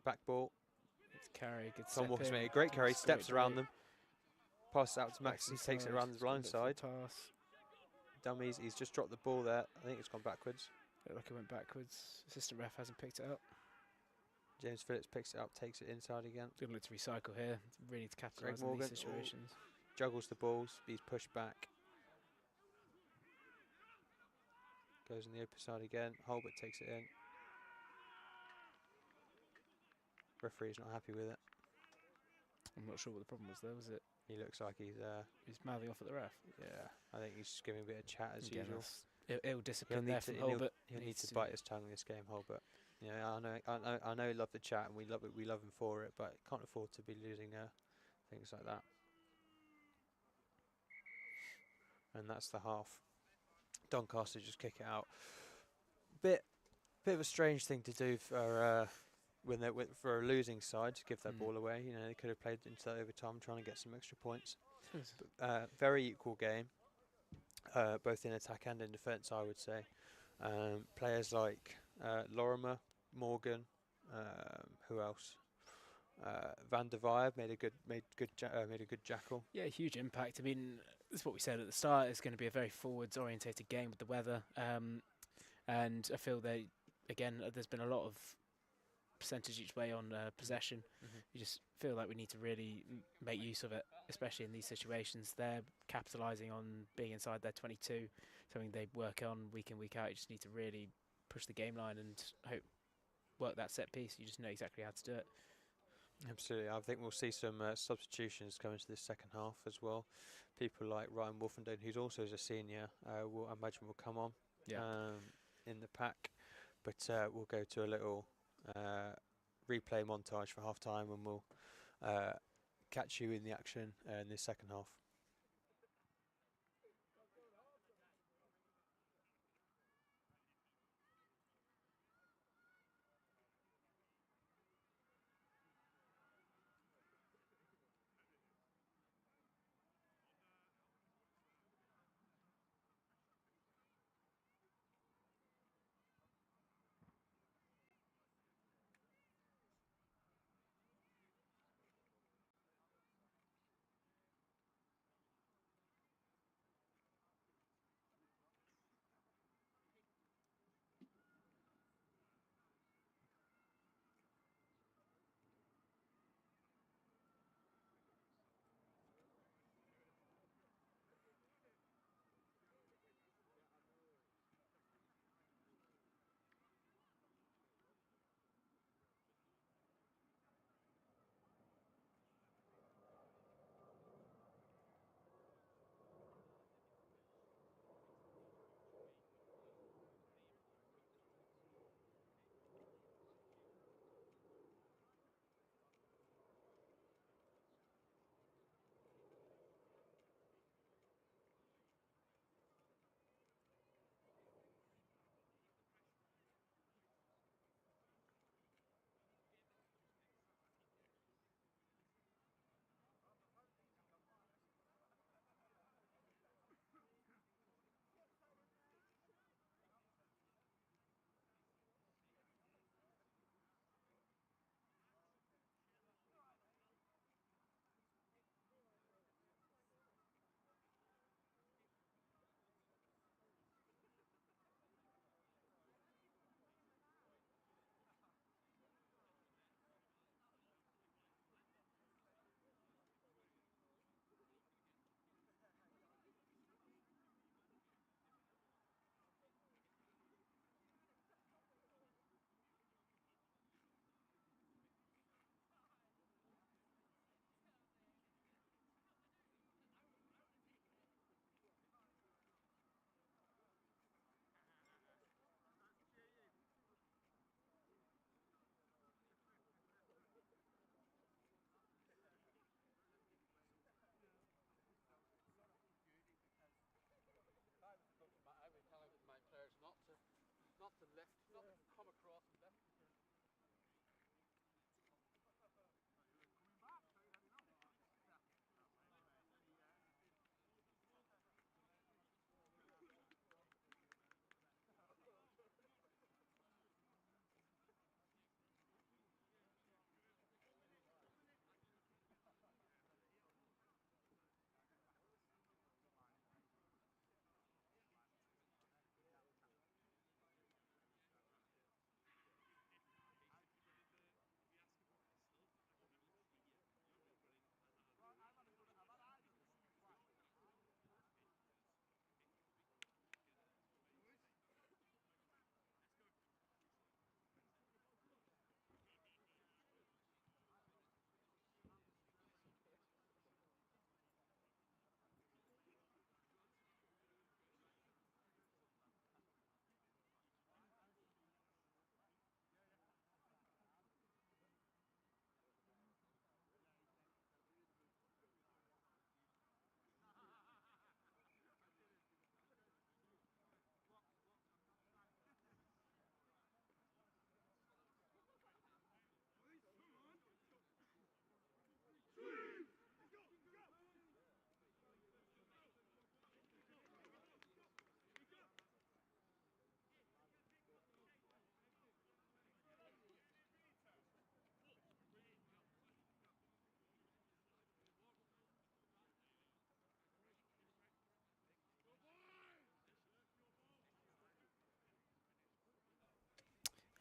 Back ball. It's carry, good Tom Walker's step in. made a great carry. Steps Straight around right. them. Passes out to Max. He takes it around the blind side. Pass. Dummies. He's just dropped the ball there. I think it's gone backwards. Looked like it went backwards. Assistant ref hasn't picked it up. James Phillips picks it up, takes it inside again. Good look to recycle here. Really need to capitalise on these situations. Juggles the balls. He's pushed back. Goes on the open side again. Holbert takes it in. Referee's not happy with it. I'm not sure what the problem was there, was it? He looks like he's mouthing off at the ref. yeah. I think he's just giving a bit of chat as Again, usual. Ill discipline there from He'll Holbert. need to bite his tongue this game, Holbert. Yeah, I know he loved the chat and we love it. We love him for it, but can't afford to be losing things like that. And that's the half. Doncaster just kick it out. Bit of a strange thing to do for for a losing side to give that ball away. You know, they could have played into that overtime, trying to get some extra points. Very equal game, both in attack and in defence, I would say. Players like Lorimer, Morgan, who else? Van der Weyer made a good jackal. Yeah, huge impact. I mean, this is what we said at the start. It's going to be a very forwards-orientated game with the weather, and I feel there's been a lot of percentage each way on possession. You just feel like we need to really make use of it, especially in these situations. They're capitalising on being inside their 22, something they work on week in, week out. You just need to really push the game line and work that set piece. You just know exactly how to do it. Absolutely. I think we'll see some substitutions come into this second half as well. People like Ryan Wolfenden, who's also a senior, I imagine will come on in the pack. But we'll go to a little replay montage for half time, and we'll catch you in the action in this second half.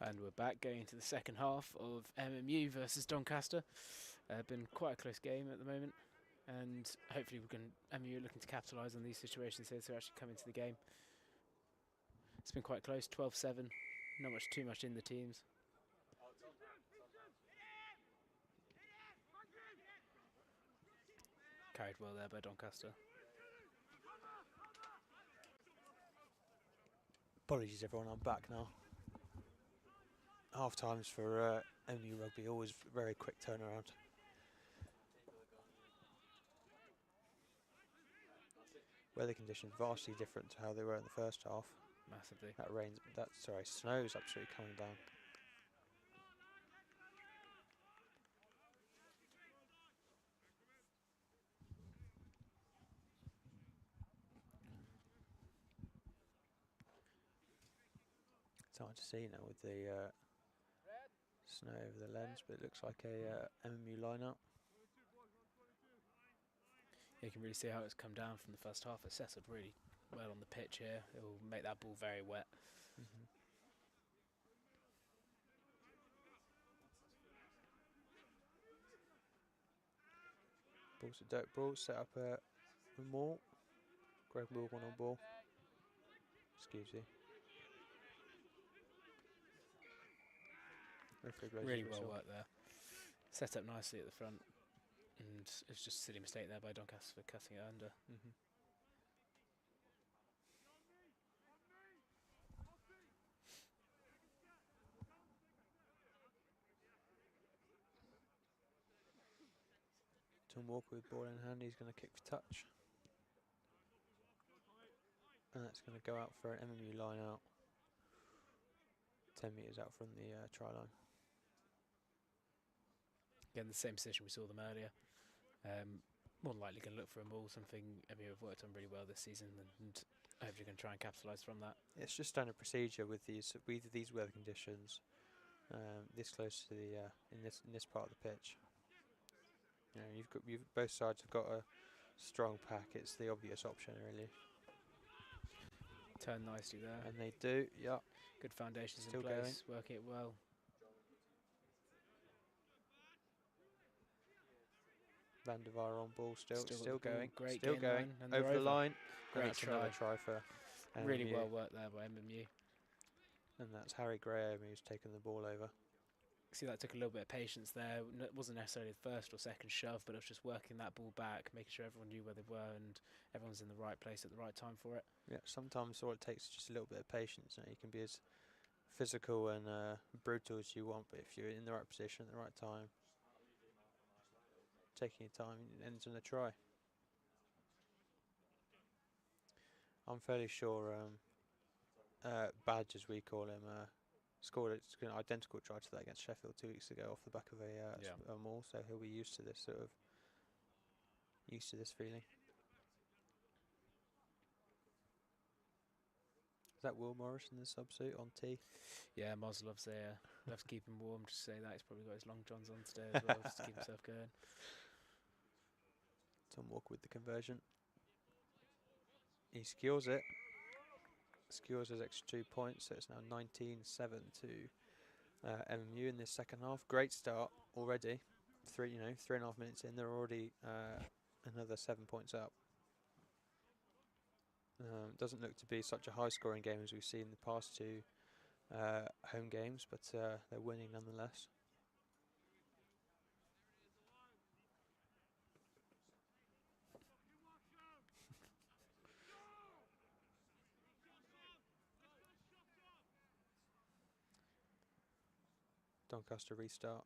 And we're back going into the second half of MMU versus Doncaster. Been quite a close game at the moment, and hopefully we can MMU are looking to capitalise on these situations here to actually come into the game. It's been quite close, 12-7, not too much in the teams. Carried well there by Doncaster. Apologies everyone, I'm back now. Half times for MU Rugby, always very quick turnaround. Weather conditions vastly different to how they were in the first half. Massively. Snow's absolutely coming down. It's hard to see now with the snow over the lens, but it looks like a MMU lineup. You can really see how it's come down from the first half. It's settled really well on the pitch here. It will make that ball very wet. Ball's a dirt ball, set up a maul. Greg Morgan on ball. Excuse me. Really well worked there. Set up nicely at the front, and it was just a silly mistake there by Doncaster for cutting it under. Tom Walker with ball in hand, he's going to kick for touch. And that's going to go out for an MMU line out. 10 metres out from the try line. Again, the same position we saw them earlier. More than likely going to look for a maul, something MMU have worked on really well this season, and hopefully going to try and capitalise from that. It's just standard procedure with these weather conditions, this close to the in this part of the pitch. You know, both sides have got a strong pack. It's the obvious option, really. Turn nicely there. And they do, yeah. Good foundations Still in place, working it well. Van der Vaar on ball, still going, great still game going, line, and over the line. Great and that's try. another try for MMU. Really well worked there by MMU. And that's Harry Graham who's taken the ball over. See, that took a little bit of patience there. It wasn't necessarily the first or second shove, but it was just working that ball back, making sure everyone knew where they were and everyone's in the right place at the right time for it. Yeah, sometimes all it takes is just a little bit of patience. You know, you can be as physical and brutal as you want, but if you're in the right position at the right time, taking your time, it ends in a try. I'm fairly sure Badge, as we call him, scored an identical try to that against Sheffield 2 weeks ago off the back of a maul, so he'll be used to this feeling. Is that Will Morris in the subsuit on tee? Yeah, Moz loves to keep him warm. Just say that he's probably got his long johns on today as well, just to keep himself going. Tom Walker with the conversion. He secures it. Secures his extra 2 points, so it's now 19-7 to MMU in this second half. Great start already. 3.5 minutes in, they're already another 7 points up. Doesn't look to be such a high-scoring game as we've seen in the past 2 home games, but they're winning nonetheless. Doncaster restart.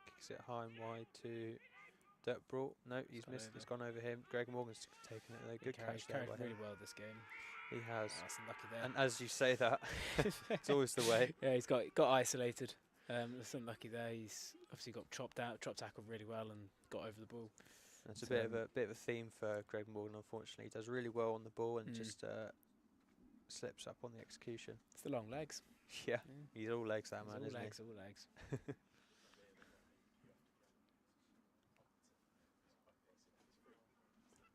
Kicks it high and wide to Dirkbrault. No, he's missed. It's gone over him. Greg Morgan's taken it though. Good catch there by him. Really well this game. He has. Oh, that's unlucky there. And as you say that, it's always the way. Yeah, he's got isolated. It's unlucky there. He's obviously got chopped tackled really well and got over the ball. That's a bit of a theme for Greg Morgan. Unfortunately, he does really well on the ball and just slips up on the execution. It's the long legs. Yeah, he's all legs, that man, isn't he? All legs.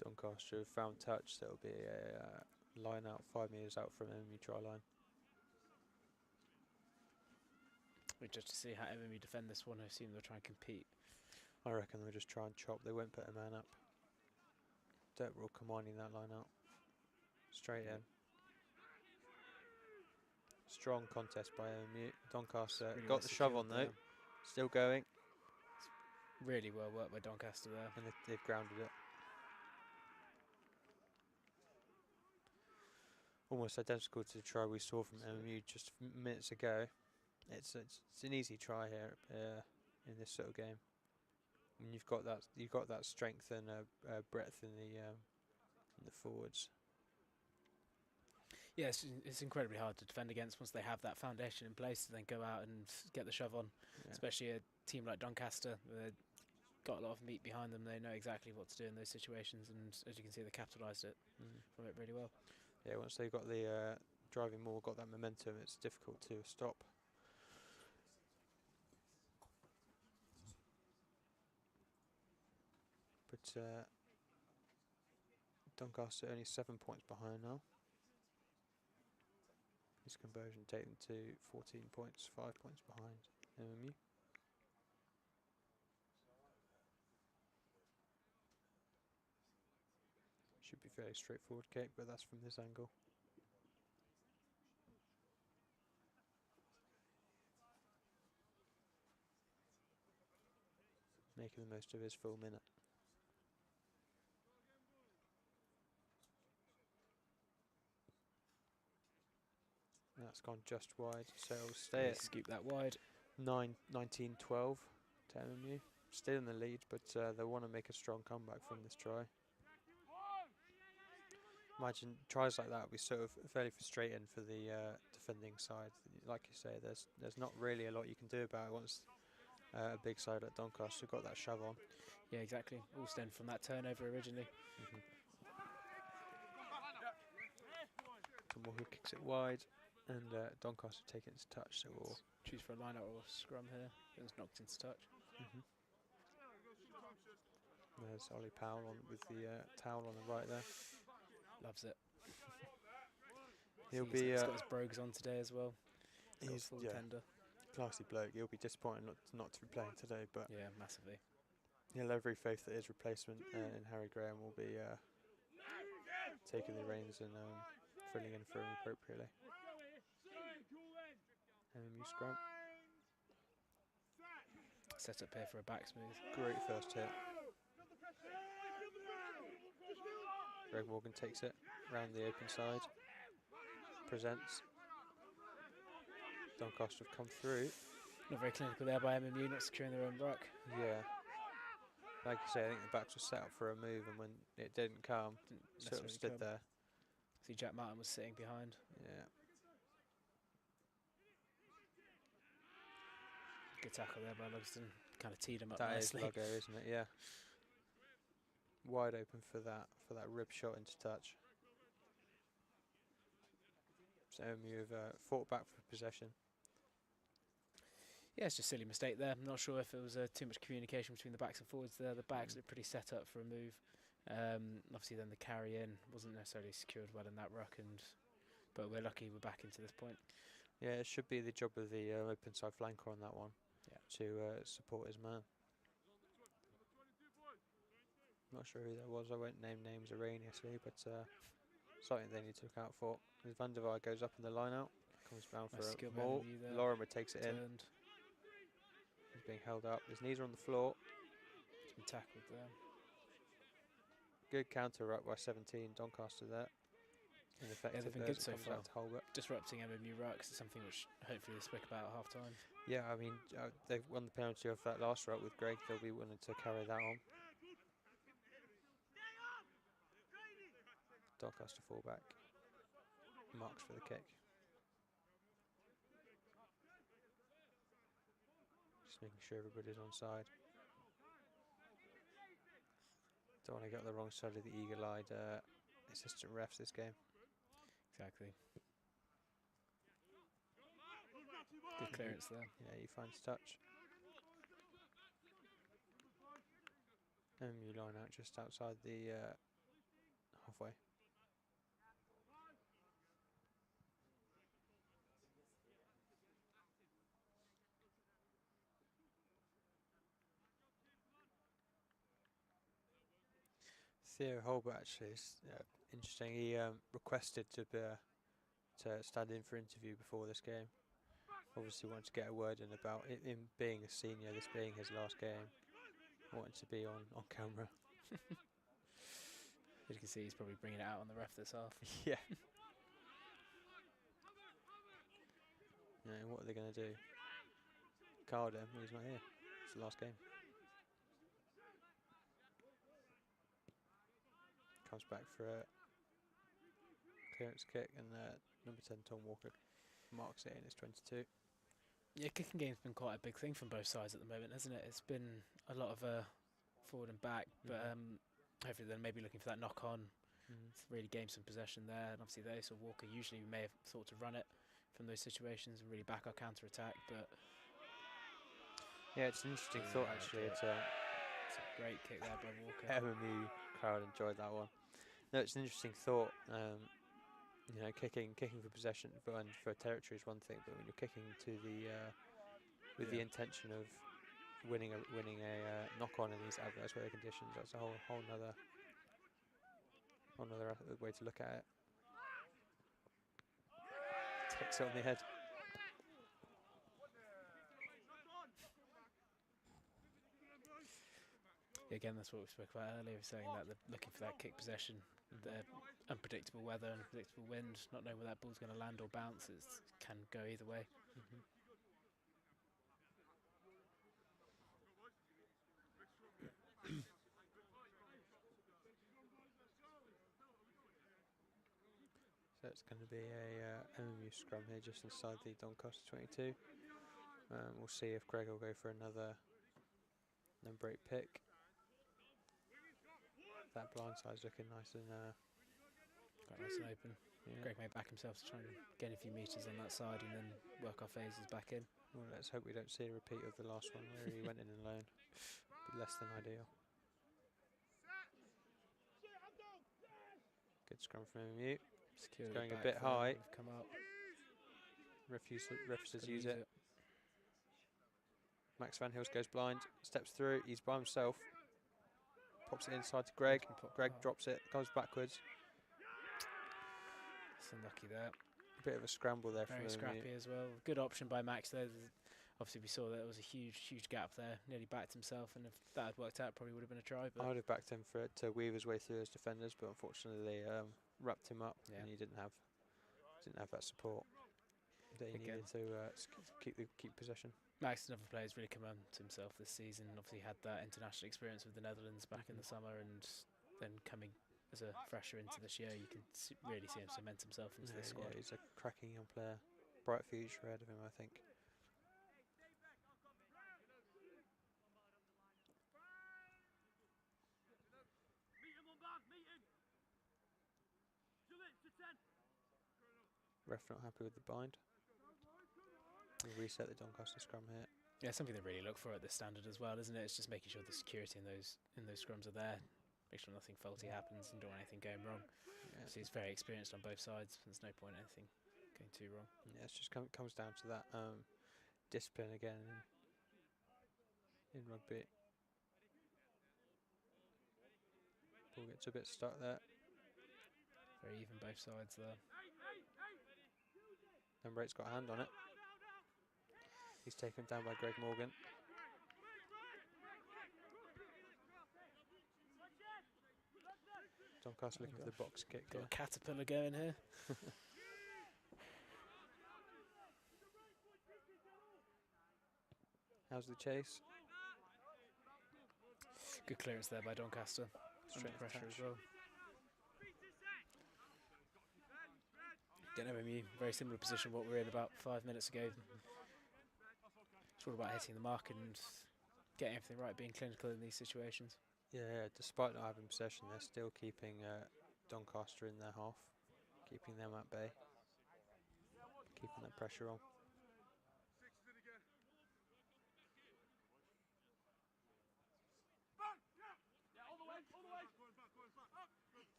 Doncaster have found touch, so it'll be a line out 5 metres out from MMU try line. Just to see how MMU defend this one, I assume they'll try and compete. I reckon they'll just try and chop. They won't put a man up. Dirkbrault commanding that line out. Straight in. Strong contest by MMU. Doncaster Really got the shove on though. Still going. Really well worked by Doncaster there. And they've grounded it. Almost identical to the try we saw from MMU just minutes ago. It's an easy try here in this sort of game. And you've got that strength and breadth in the forwards. Yeah, it's incredibly hard to defend against once they have that foundation in place to then go out and get the shove on. Yeah. Especially a team like Doncaster, they've got a lot of meat behind them. They know exactly what to do in those situations, and as you can see, they capitalised it from it really well. Yeah, once they've got the driving maul, got that momentum, it's difficult to stop. But Doncaster only 7 points behind now. His conversion take them to 14 points, 5 points behind MMU. Should be fairly straightforward kick, but that's from this angle. Making the most of his full minute. That's gone just wide, so it'll stay at scoop that wide. 19-12 to MMU. Still in the lead, but they want to make a strong comeback from this try. Imagine tries like that would be sort of fairly frustrating for the defending side. Like you say, there's not really a lot you can do about it once a big side like Doncaster got that shove on. Yeah, exactly. All stemmed from that turnover originally. Tom Walker kicks it wide, and Doncaster taking its touch, so we'll choose for a line out or a scrum here. It was knocked into touch. There's Ollie Powell on with the towel on the right there. Loves it. He's got his brogues on today as well. He's full tender. Classy bloke. He'll be disappointed not to be playing today, but yeah, massively. He'll have every faith that his replacement in Harry Graham will be taking the reins and filling in for him appropriately. MMU scrum. Set up here for a back smooth. Great first hit. Greg Morgan takes it round the open side. Presents. Doncaster have come through. Not very clinical there by MMU, not securing their own ruck. Yeah. Like you say, I think the backs were set up for a move, and when it didn't come, sort of stood there. See, Jack Martin was sitting behind. Yeah. Good tackle there by Lugston. Kind of teed him up That is nicely. Luggo, isn't it? Yeah. Wide open for that rib shot into touch. So you've fought back for possession. Yeah, it's just a silly mistake there. I'm not sure if it was too much communication between the backs and forwards there. The backs looked pretty set up for a move. Obviously then the carry in wasn't necessarily secured well in that ruck, but we're lucky we're back into this point. Yeah, it should be the job of the open side flanker on that one, to support his man. Not sure who that was. I won't name names erroneously, but something they need to look out for. As Van der Vaart goes up in the line out, comes down for a maul. Lorimer takes it in. He's being held up. His knees are on the floor. He's been tackled there. Good counter up by 17, Doncaster there. Ineffective. They've been good so far. Holbert. Disrupting MMU rucks is something which hopefully they speak about at half time. Yeah, I mean, they've won the penalty off that last ruck with Greg. They'll be willing to carry that on. Doncaster fullback. Marks for the kick. Just making sure everybody's on side. Don't want to get on the wrong side of the eagle-eyed assistant refs this game. Exactly. Good clearance there. Yeah, he finds touch. You line out just outside the halfway. Theo Holbert actually is interesting. He requested to stand in for interview before this game. Obviously wanted to get a word in about him being a senior, this being his last game. Wanted to be on camera. As you can see, he's probably bringing it out on the ref this half. Yeah. What are they going to do? Card him, he's not here. It's the last game. Comes back for a clearance kick, and number 10 Tom Walker marks it in his 22. Yeah, kicking game's been quite a big thing from both sides at the moment, hasn't it? It's been a lot of forward and back, but hopefully they're maybe looking for that knock on to really gain some possession there. And obviously they, so Walker, usually we may have thought to run it from those situations and really back our counter attack, but yeah, it's an interesting thought actually. It's a great kick there by Walker. MMU crowd enjoyed that one. No, it's an interesting thought. Kicking for possession and for territory is one thing, but when you're kicking to the with the intention of winning a knock on in these adverse weather conditions, that's a whole nother way to look at it. Takes it on the head. Again, that's what we spoke about earlier, saying that they're looking for that kick possession. The unpredictable weather, unpredictable wind, not knowing where that ball's going to land or bounce, it can go either way. So it's going to be a MMU scrum here just inside the Doncaster 22. We'll see if Greg will go for another number 8 pick. That blind side's looking nice and quite nice and open. Yeah. Greg may back himself to try and gain a few metres on that side and then work our phases back in. Well, let's hope we don't see a repeat of the last one where he went in alone. Be less than ideal. Good scrum from MMU. It's going a bit high. Come up. Refuses use it. Max Van Hilst goes blind, steps through, he's by himself. Pops it inside to Greg. Greg drops it, goes backwards. It's unlucky there. A bit of a scramble there. Very scrappy as well. Good option by Max there. Obviously we saw that there was a huge gap there. Nearly backed himself, and if that had worked out, probably would have been a try. But I would have backed him for it to weave his way through his defenders, but unfortunately they wrapped him up, and he didn't have that support that he needed to keep possession. Max, another player, has really come on to himself this season. Obviously had that international experience with the Netherlands back in the summer, and then coming as a fresher into this year, you can really see him cement himself into the squad. Yeah, he's a cracking young player. Bright future ahead of him, I think. Ref not happy with the bind. We'll reset the Doncaster scrum here. Yeah, something they really look for at this standard as well, isn't it? It's just making sure the security in those scrums are there, make sure nothing faulty happens and don't want anything going wrong. Yeah. So he's very experienced on both sides. There's no point in anything going too wrong. Yeah, it's just comes down to that discipline again in rugby. Ball gets a bit stuck there. Very even both sides there. Number 8's got a hand on it. He's taken down by Greg Morgan. Doncaster looking for the box kick. Got a caterpillar going here. How's the chase? Good clearance there by Doncaster. Under Straight pressure touch. as well. Again, MMU, very similar position to what we were in about 5 minutes ago. It's all about hitting the mark and getting everything right, being clinical in these situations. Yeah, despite not having possession, they're still keeping Doncaster in their half, keeping them at bay, keeping that pressure on.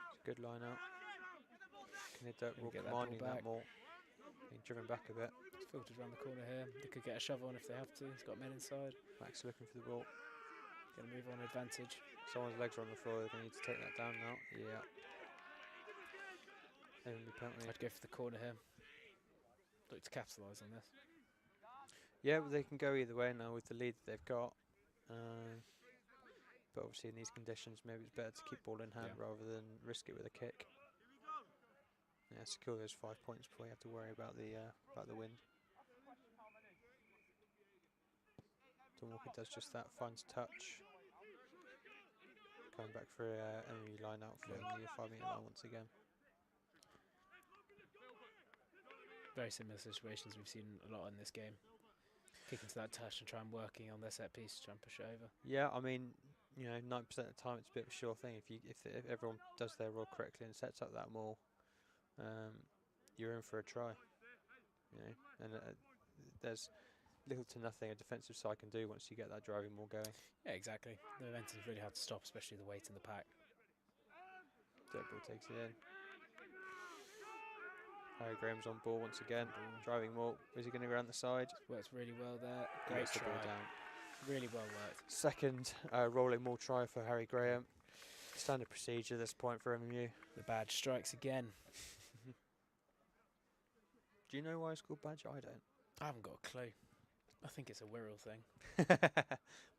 It's a good line out. Kinnick commanding that ball, being driven back a bit. It's filtered around the corner here. They could get a shove on if they have to. He's got men inside. Max looking for the ball. Going to move on advantage. Someone's legs are on the floor. They're going to need to take that down now. Yeah. Penalty. I'd go for the corner here. Look to capitalise on this. Yeah, but they can go either way now with the lead that they've got. But obviously in these conditions, maybe it's better to keep ball in hand rather than risk it with a kick. Yeah, secure those 5 points before you have to worry about the wind. Tom Walker does just that, finds touch. Coming back for enemy line out for the 5 metre line once again. Very similar situations we've seen a lot in this game. Kicking to that touch and try and working on their set piece to try and push it over. Yeah, I mean, 9% of the time it's a bit of a sure thing. If everyone does their role correctly and sets up that maul, you're in for a try. And there's little to nothing a defensive side can do once you get that driving maul going. Yeah, exactly. The momentum's really hard to stop, especially the weight in the pack. Dead ball takes it in. Harry Graham's on ball once again. Driving maul. Is he going to go around the side? Works really well there. Great Gets the ball try. down. Really well worked. Second rolling maul try for Harry Graham. Standard procedure at this point for MMU. The badge strikes again. Do you know why it's called badge? I don't. I haven't got a clue. I think it's a Wirral thing.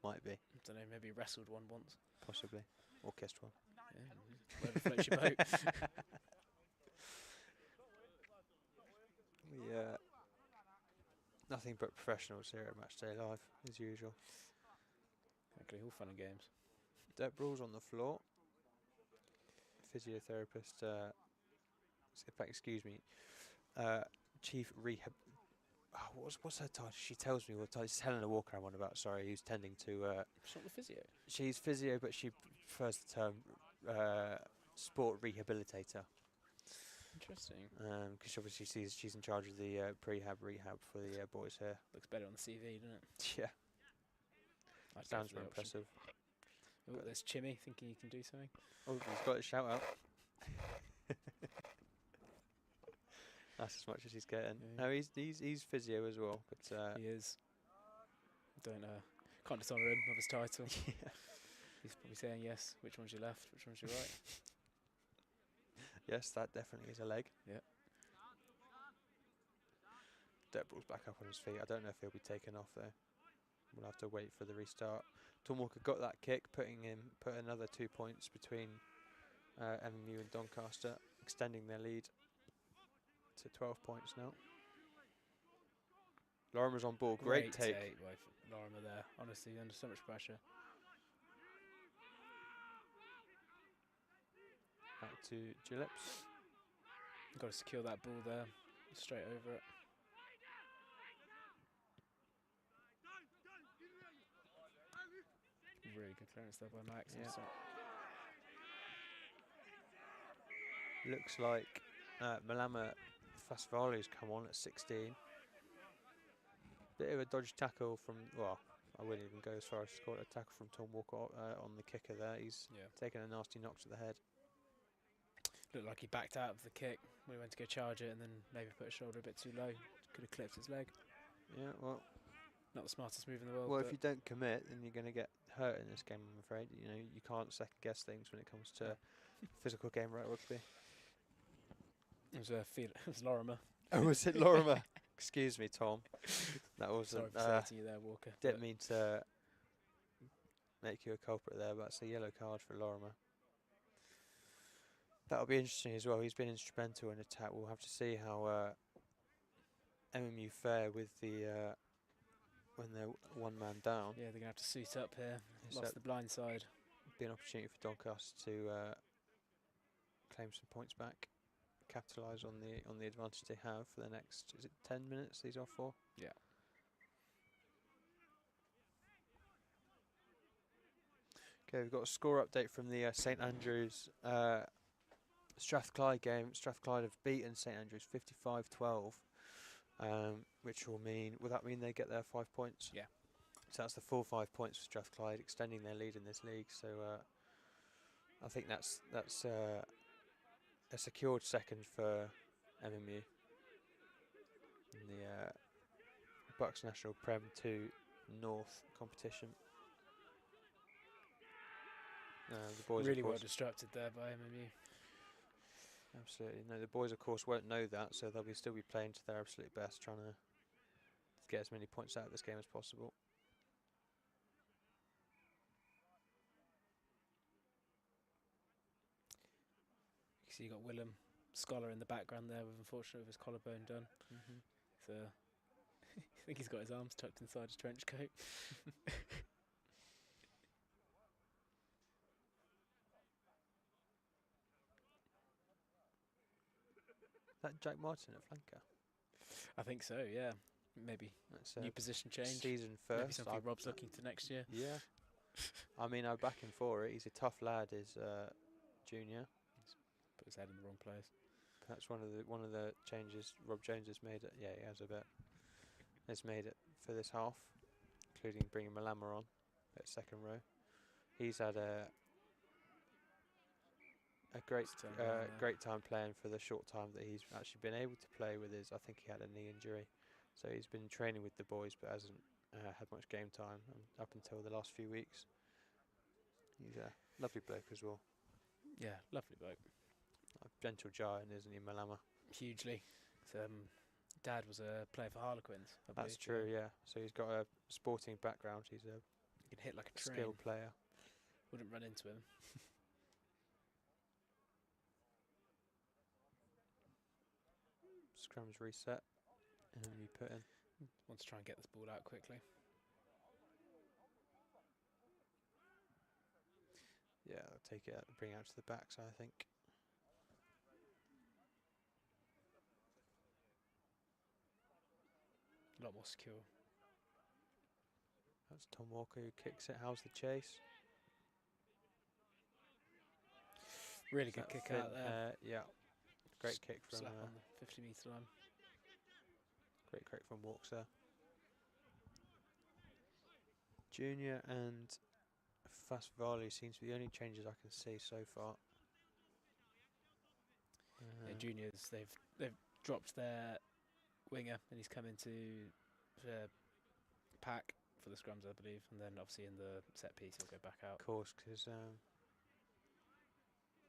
Might be. I don't know, maybe wrestled one once. Possibly. Or kissed one. Yeah, whatever floats your boat. Yeah. Nothing but professionals here at Matchday Live, as usual. Exactly, all fun and games. Dead brawls on the floor. Physiotherapist, in fact, excuse me, Chief Rehab. Oh, what's her title? She tells me what title. It's Helena Walker I'm on about, sorry, who's tending to... She's not the physio. She's physio, but she prefers the term sport rehabilitator. Interesting. Because obviously she's in charge of the rehab for the boys here. Looks better on the CV, doesn't it? Yeah. I'd go Sounds for the more option. impressive. Oh, there's Chimmy thinking he can do something. Oh, he's got a shout out. That's as much as he's getting. Yeah. No, he's physio as well, but He is. Don't can't dishonour him of his title. yeah. He's probably saying yes. Which one's your left? Which one's your right? Yes, that definitely is a leg. Yeah. Deadball's back up on his feet. I don't know if he'll be taken off though. We'll have to wait for the restart. Tom Walker got that kick, put another 2 points between MMU and Doncaster, extending their lead to 12 points now. Lorimer's on ball. Great take. by Lorimer there. Honestly, under so much pressure. Back to Gillips. Got to secure that ball there. Straight over it. Really good clearance there by Max. Yeah. Looks like Malama Fasvali's come on at 16. Bit of a dodgy tackle from, well, I wouldn't even go as far as to call it a tackle from Tom Walker on the kicker there. He's taken a nasty knock to the head. Looked like he backed out of the kick when he went to go charge it and then maybe put his shoulder a bit too low. Could have clipped his leg. Yeah, well, not the smartest move in the world. Well, if you don't commit, then you're going to get hurt in this game, I'm afraid. You know, you can't second guess things when it comes to physical game right rugby. It was Lorimer. Oh, was it Lorimer? Excuse me, Tom. That was sorry for saying to you there, Walker. Didn't mean to make you a culprit there, but it's a yellow card for Lorimer. That'll be interesting as well. He's been instrumental in attack. We'll have to see how MMU fare with the when they're one man down. Yeah, they're going to have to suit up here. Lost the blind side. Be an opportunity for Doncaster to claim some points back, capitalise on the advantage they have for the next, is it 10 minutes these are for? Yeah. Okay, we've got a score update from the St Andrews Strathclyde game. Strathclyde have beaten St Andrews 55-12, which will that mean they get their 5 points? Yeah. So that's the full 5 points for Strathclyde, extending their lead in this league. So I think that's a secured second for MMU in the BUCS National Prem 2 North competition. The boys really well disrupted there by MMU. Absolutely. No, the boys, of course, won't know that, so they'll still be playing to their absolute best, trying to get as many points out of this game as possible. You see, you got Willem Scholar in the background there, unfortunately with his collarbone done. So I think he's got his arms tucked inside his trench coat. Is that Jack Martin at flanker? I think so, yeah. Maybe that's new position change. Season first. Maybe something Rob's looking to next year. Yeah. I mean, I'll back him for it. He's a tough lad, is junior. He's put his head in the wrong place. That's one of the changes Rob Jones has made it. Yeah, he has a bit. Has made it for this half, including bringing Malama on at second row. He's had a great time playing for the short time that he's actually been able to play with his. I think he had a knee injury, so he's been training with the boys, but hasn't had much game time up until the last few weeks. He's a lovely bloke as well. Yeah, lovely bloke. A gentle giant, isn't he, Malama? Hugely. Dad was a player for Harlequins. That's true, yeah. So he's got a sporting background. He can hit like a train. Skilled player. Wouldn't run into him. Scrum's reset, and then you put in. Want to try and get this ball out quickly. Yeah, I'll take it out, bring it out to the backside, I think. A lot more secure. That's Tom Walker who kicks it. How's the chase? Really good kick out there. Yeah, great kick from slap on the 50-metre line. Great kick from Walks there. Junior and Fast Volley seems to be the only changes I can see so far. Yeah, juniors, they've dropped their winger and he's come into pack for the scrums, I believe, and then obviously in the set piece he'll go back out. Of course, because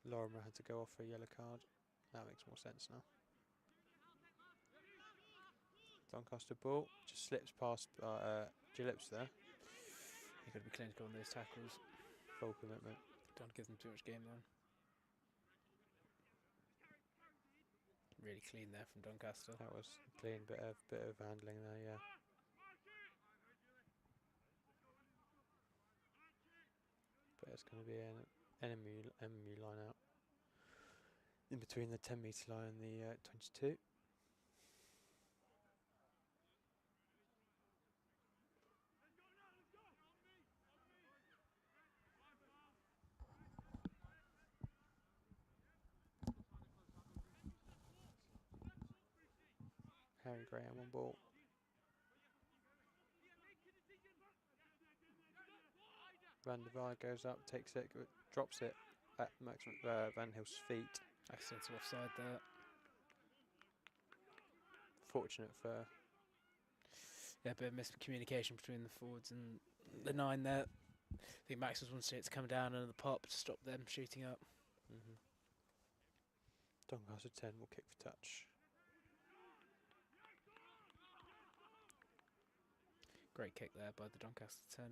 Lorimer had to go off for a yellow card. That makes more sense now. Doncaster ball just slips past Gillips there. You've got to be clinical on those tackles. Full commitment. Don't give them too much game time. Really clean there from Doncaster. That was clean, bit of handling there, yeah. But it's going to be an MMU line out in between the 10-metre line and the 22. Harry Graham on ball. Van der Vaart goes up, takes it, drops it at Max Van Hilst's feet. Accidental offside there. Fortunate for... Yeah, a bit of miscommunication between the forwards and the 9 there. I think Max was wanting it to come down under the pop to stop them shooting up. Doncaster 10 will kick for touch. Great kick there by the Doncaster 10.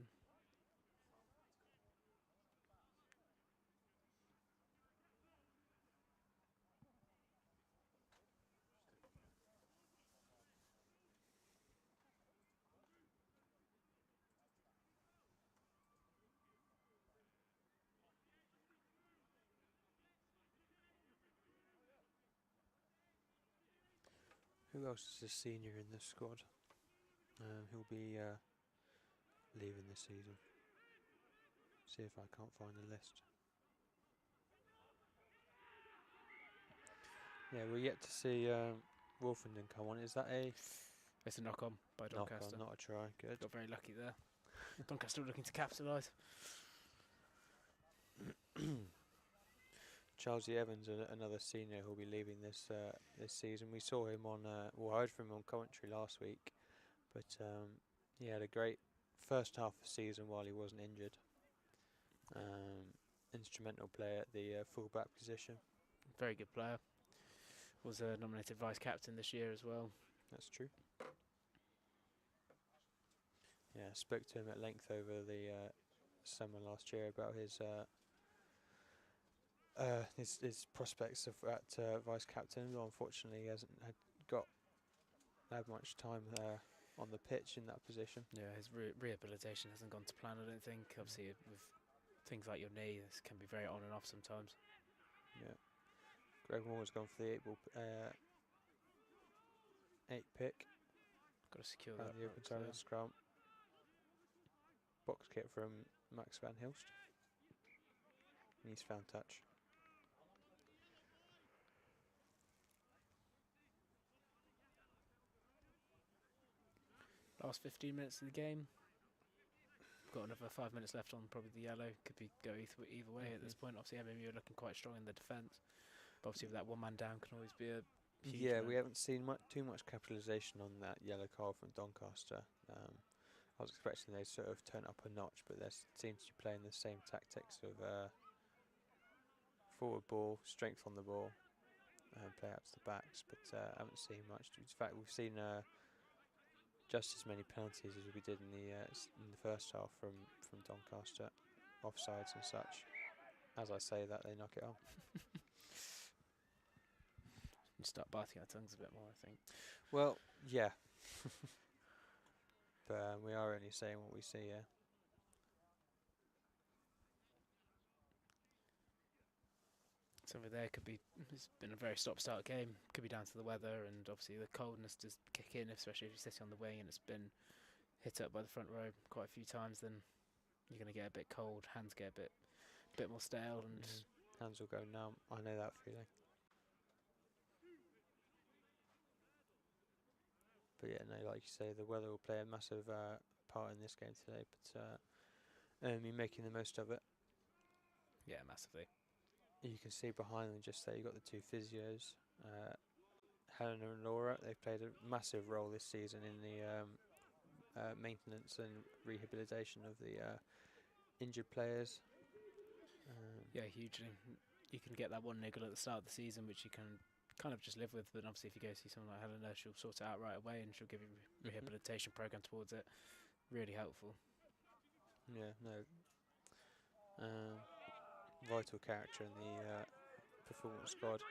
Who else is a senior in this squad? Who'll be leaving this season. See if I can't find the list. Yeah, we're yet to see Wolfenden come on. Is that a It's a knock-on by knock Doncaster. on, not a try? Good. Got very lucky there. Doncaster looking to capitalise. Charlie Evans, another senior who'll be leaving this this season. We saw him on, heard from him on commentary last week, but he had a great first half of the season while he wasn't injured. Instrumental player at the full-back position. Very good player. Was nominated vice-captain this year as well. That's true. Yeah, spoke to him at length over the summer last year about his prospects of at vice captain. Well, unfortunately, he hasn't had much time on the pitch in that position. Yeah, his rehabilitation hasn't gone to plan, I don't think. Obviously, with things like your knee, this can be very on and off sometimes. Yeah. Greg Moore's gone for the 8 pick. Got to secure that. The open side of the scrum. Box kick from Max Van Hilst. And he's found touch. Last 15 minutes of the game. Got another 5 minutes left on probably the yellow. Could be go either way at this point. Obviously, MMU are looking quite strong in the defence. But obviously, with that one man down can always be a huge Yeah, we haven't seen too much capitalisation on that yellow card from Doncaster. I was expecting they sort of turn up a notch, but they seem to be playing the same tactics of forward ball, strength on the ball, and play out to the backs. But I haven't seen much. In fact, we've seen just as many penalties as we did in the first half from Doncaster, offsides and such. As I say that, they knock it on. We start biting our tongues a bit more, I think. Well, yeah. But we are only saying what we see, yeah. So over there could be, it's been a very stop-start game. Could be down to the weather and obviously the coldness does kick in, especially if you're sitting on the wing and it's been hit up by the front row quite a few times. Then you're going to get a bit cold, hands get a bit more stale, and hands will go numb. I know that feeling. But yeah, no, like you say, the weather will play a massive part in this game today. But you're making the most of it. Yeah, massively. You can see behind them just there, you've got the two physios, Helena and Laura. They've played a massive role this season in the maintenance and rehabilitation of the injured players. Yeah, hugely. You can get that one niggle at the start of the season, which you can kind of just live with, but obviously if you go see someone like Helena, she'll sort it out right away and she'll give you a rehabilitation program towards it. Really helpful. Yeah, no. Vital character in the performance squad.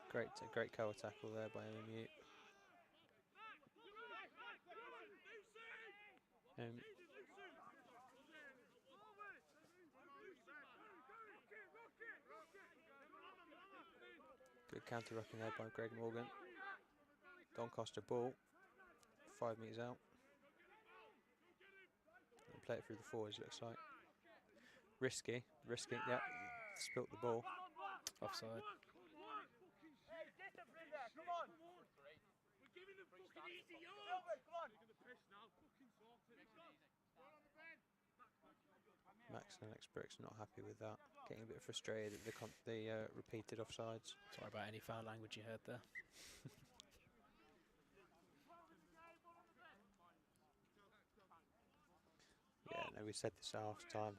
Great cover tackle there by MMU. Good counter rucking there by Greg Morgan. Doncaster ball, 5 metres out. And play it through the forwards, looks like. Risky, yep. Spilt the ball. Offside. Max and Alex Brooks not happy with that, getting a bit frustrated at the repeated offsides. Sorry about any foul language you heard there. Yeah, no, we said this at half time.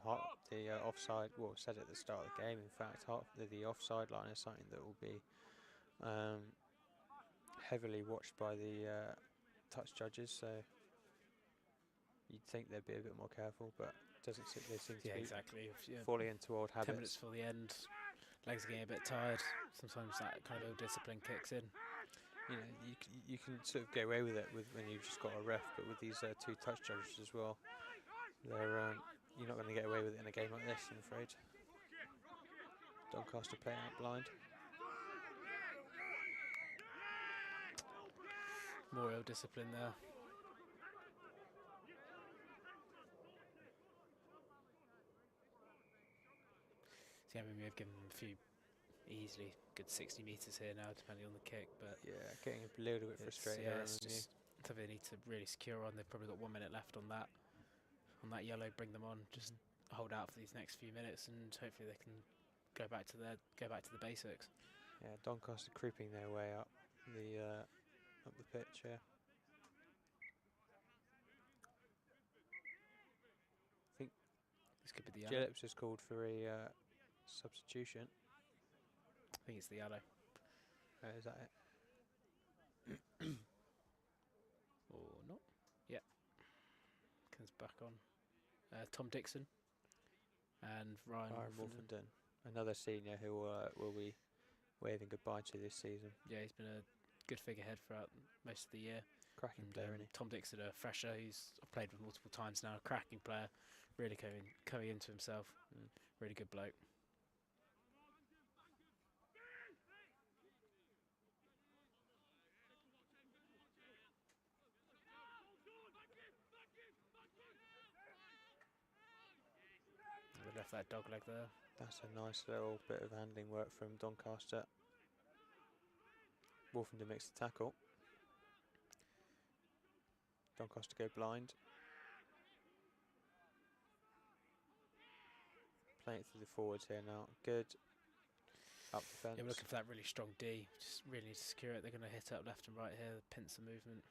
The offside, well, we said it at the start of the game. In fact, the offside line is something that will be heavily watched by the touch judges. So you'd think they'd be a bit more careful, but doesn't seem, they seem to be exactly. falling into old 10 minutes habits. for the end, legs are getting a bit tired. Sometimes that kind of ill discipline kicks in. You know, you can sort of get away with it when you've just got a ref, but with these two touch judges as well, they're you're not going to get away with it in a game like this, I'm afraid. Doncaster play out blind. More ill discipline there. So yeah, we have given them a few easily good 60 metres here now, depending on the kick. But Yeah, getting a little bit frustrated. Yeah, it's just something they need to really secure on. They've probably got 1 minute left on that yellow. Bring them on. Just hold out for these next few minutes, and hopefully they can go back to the basics. Yeah, Doncaster creeping their way up the pitch. Yeah. I think This could be the yellow. Gillips has called for a substitution. I think it's the yellow. Is that it? Or not? Yeah. Comes back on. Tom Dixon and Ryan Wolfenden, another senior who will be waving goodbye to this season. Yeah, he's been a good figurehead throughout most of the year. Cracking player, isn't he? Tom Dixon, a fresher, I've played with multiple times now. A cracking player, really coming into himself. Really good bloke. They left that dog leg there. That's a nice little bit of handling work from Doncaster. Wolfenden makes the tackle. Doncaster go blind. Playing it through the forwards here now. Good. Up defence. Yeah, we're looking for that really strong D. Just really need to secure it. They're going to hit up left and right here. Pincer movement.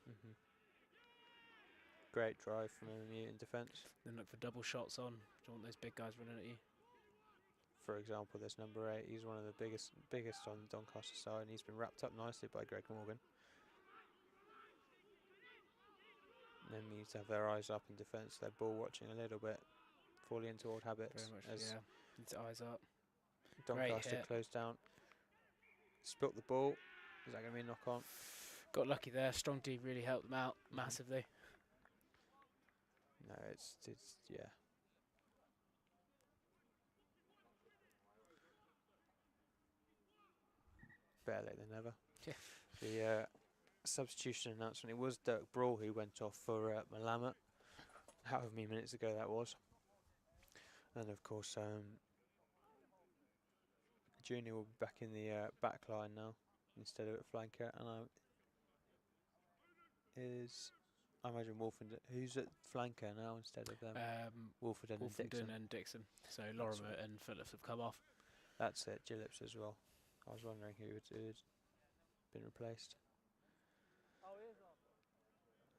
Great drive from MMU in defence. Then look for double shots on. Do you want those big guys running at you? For example, there's number 8. He's one of the biggest on Doncaster side, and he's been wrapped up nicely by Greg Morgan. And then we need to have their eyes up in defence. They're ball watching a little bit, falling into old habits. Very much, yeah. Needs eyes up. Doncaster closed down. Spilt the ball. Is that going to be a knock on? Got lucky there. Strong D really helped them out massively. No, it's yeah. Better late than never. Yeah. The substitution announcement, it was Dirk Brawl who went off for Malama. However many minutes ago that was. And of course, Junior will be back in the back line now instead of at flanker. And I imagine Wolfenden, who's at flanker now instead of them? Wolfenden and Dixon. So Lorimer and Phillips have come off. That's it, Gillips as well. I was wondering who had been replaced.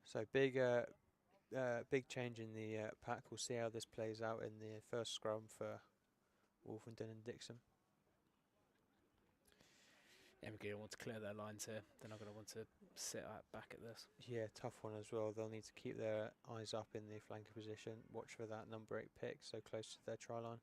So big change in the pack. We'll see how this plays out in the first scrum for Wolfenden and Dixon. Yeah, we're going to want to clear their lines here. They're not going to want to sit back at this. Yeah, tough one as well. They'll need to keep their eyes up in the flanker position. Watch for that number 8 pick so close to their try line.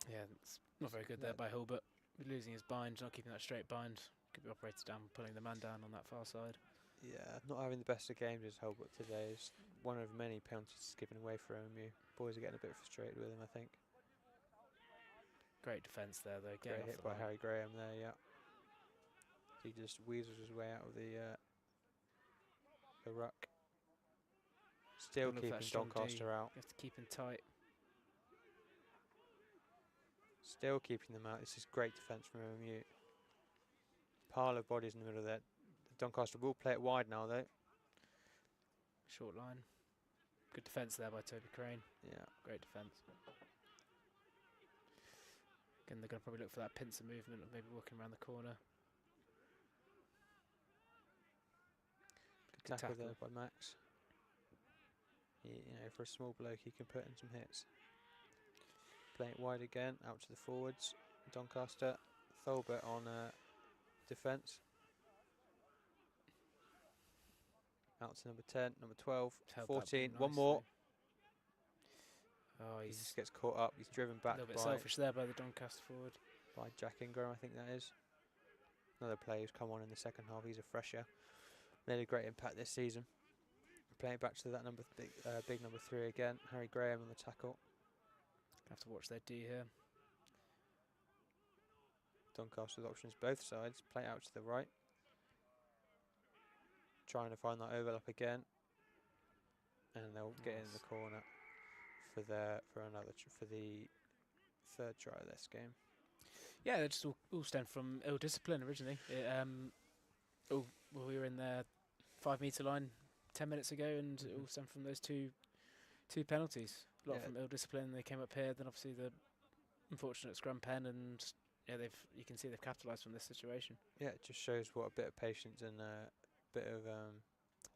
Yeah, it's not very good there by Hulbert. Losing his bind, not keeping that straight bind. Could be operated down, pulling the man down on that far side. Yeah, not having the best of games as Hulbert today is one of many penalties given away for MMU. Boys are getting a bit frustrated with him, I think. Great defence there, though. Great hit by Harry Graham there, yeah. He just weasels his way out of the ruck. Still Don't know if keeping that's strong D. Doncaster out. You have to keep him tight. Still keeping them out. This is great defence from MMU. Pile of bodies in the middle of that. Doncaster will play it wide now, though. Short line. Good defence there by Toby Crane. Yeah. Great defence. Again, they're going to probably look for that pincer movement of maybe walking around the corner. Good tackle there by Max. For a small bloke, he can put in some hits. Playing it wide again, out to the forwards. Doncaster, Tholbert on defence. Out to number 10, number 12, 14, one more. Oh, He just gets caught up. He's driven back a little bit selfish there by the Doncaster forward. By Jack Ingram, I think that is. Another player who's come on in the second half. He's a fresher. Made a great impact this season. Playing back to that big number 3 again. Harry Graham on the tackle. Have to watch their D here. Doncaster's options both sides. Play out to the right. Trying to find that overlap again. And they'll get in the corner for the third try of this game. Yeah, they just all stemmed from ill discipline originally. We were in their 5 metre line 10 minutes ago, and it all stemmed from those two penalties. A lot from ill discipline. They came up here, then obviously the unfortunate scrum pen, and you can see they've capitalised from this situation. Yeah, it just shows what a bit of patience and a bit of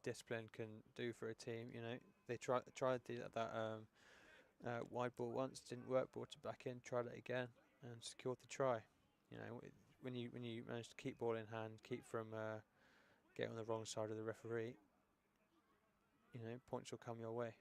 discipline can do for a team. They tried that wide ball once, didn't work, brought it back in, tried it again, and secured the try. When you manage to keep ball in hand, keep from getting on the wrong side of the referee, points will come your way.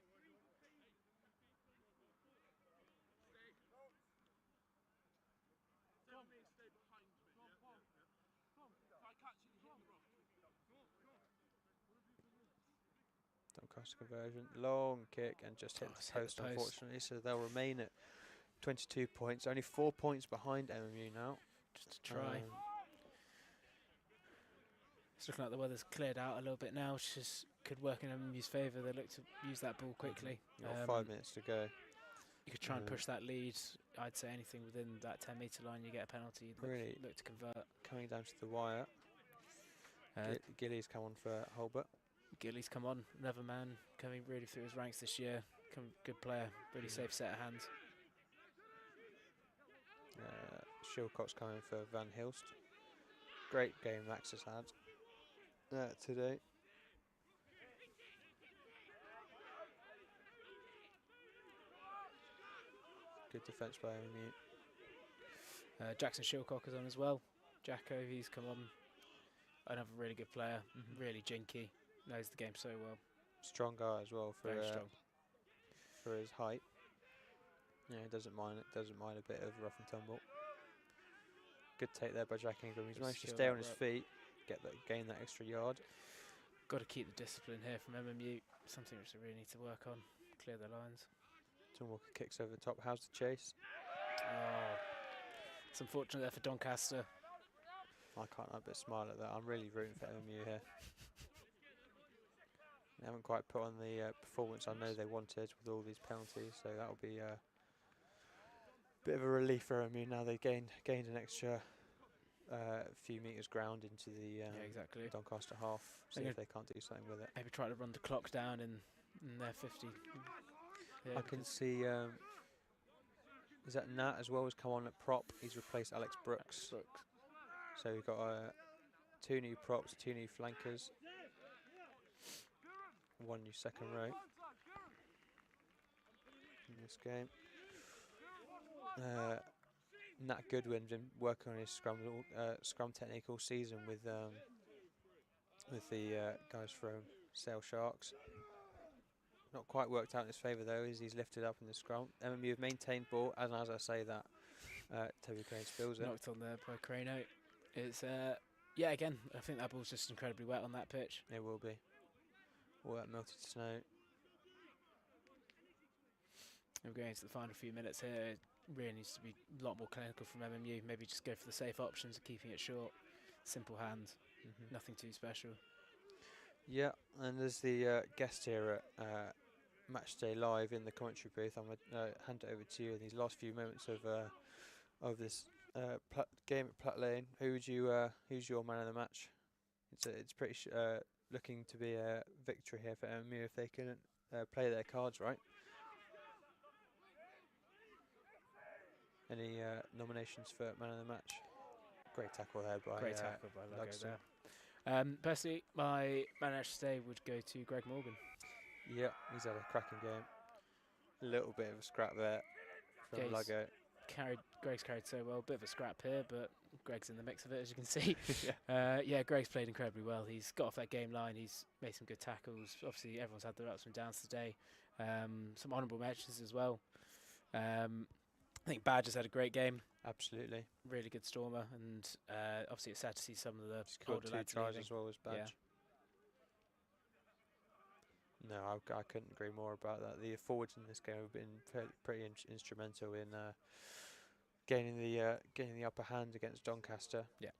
Doncaster conversion, long kick, and just hit the post, unfortunately, so they'll remain at 22 points, only 4 points behind MMU now. Just a try. It's looking like the weather's cleared out a little bit now, which could work in MMU's favour. They look to use that ball quickly. Got 5 minutes to go. You could try and push that lead. I'd say anything within that 10 metre line, you get a penalty. You'd look to convert. Coming down to the wire. Gillies come on for Holbert. Gillies come on, another man coming really through his ranks this year. Good player, really safe set of hands. Shilcock's coming for Van Hilst. Great game Max has had today. Good defence by MMU. Jackson Shilcock is on as well. Jacko, he's come on. Another really good player, really jinky. Knows the game so well. Strong guy as well Very strong. For his height. Yeah, doesn't mind it. Doesn't mind a bit of rough and tumble. Good take there by Jack Ingram. He's managed to stay on his feet, gain that extra yard. Got to keep the discipline here from MMU. Something which they really need to work on. Clear their lines. Tom Walker kicks over the top. How's the chase? Oh, it's unfortunate there for Doncaster. I can't help but smile at that. I'm really rooting for MMU here. They haven't quite put on the performance I know they wanted with all these penalties, so that'll be a bit of a relief for MMU. Now they gained an extra few metres ground into the Doncaster half. See if they can't do something with it. Maybe try to run the clock down in their 50. Yeah, I can see. Is that Nat as well has come on at prop? He's replaced Alex Brooks. So we've got 2 new props, 2 new flankers, 1 new second row in this game. Nat Goodwin's been working on his scrum technique all season with the guys from Sale Sharks. Not quite worked out in his favour though, as he's lifted up in the scrum. MMU have maintained ball, and as I say that, Toby Crane spills it. Knocked on there by Crane. It's again, I think that ball's just incredibly wet on that pitch. It will be. All that melted snow. We're going into the final few minutes here. It really needs to be a lot more clinical from MMU. Maybe just go for the safe options of keeping it short. Simple hand, nothing too special. Yeah, and as the guest here at Matchday Live in the commentary booth. I'm going to hand it over to you in these last few moments of this game at Platt Lane. Who's your man of the match? It's pretty looking to be a victory here for MMU if they can play their cards right. Any nominations for man of the match? Great tackle there by Lugo there. Personally, my man of the match today would go to Greg Morgan. Yeah, he's had a cracking game. A little bit of a scrap there from Lugo. Greg's carried so well. Bit of a scrap here, but Greg's in the mix of it, as you can see. Yeah, Greg's played incredibly well. He's got off that game line. He's made some good tackles. Obviously, everyone's had their ups and downs today. Some honourable mentions as well. I think Badge has had a great game. Absolutely. Really good stormer, and obviously it's sad to see some of the scored older 2 lads tries leaving. as well as Badge. Yeah. No, I couldn't agree more about that. The forwards in this game have been pretty instrumental in gaining the upper hand against Doncaster. Yeah.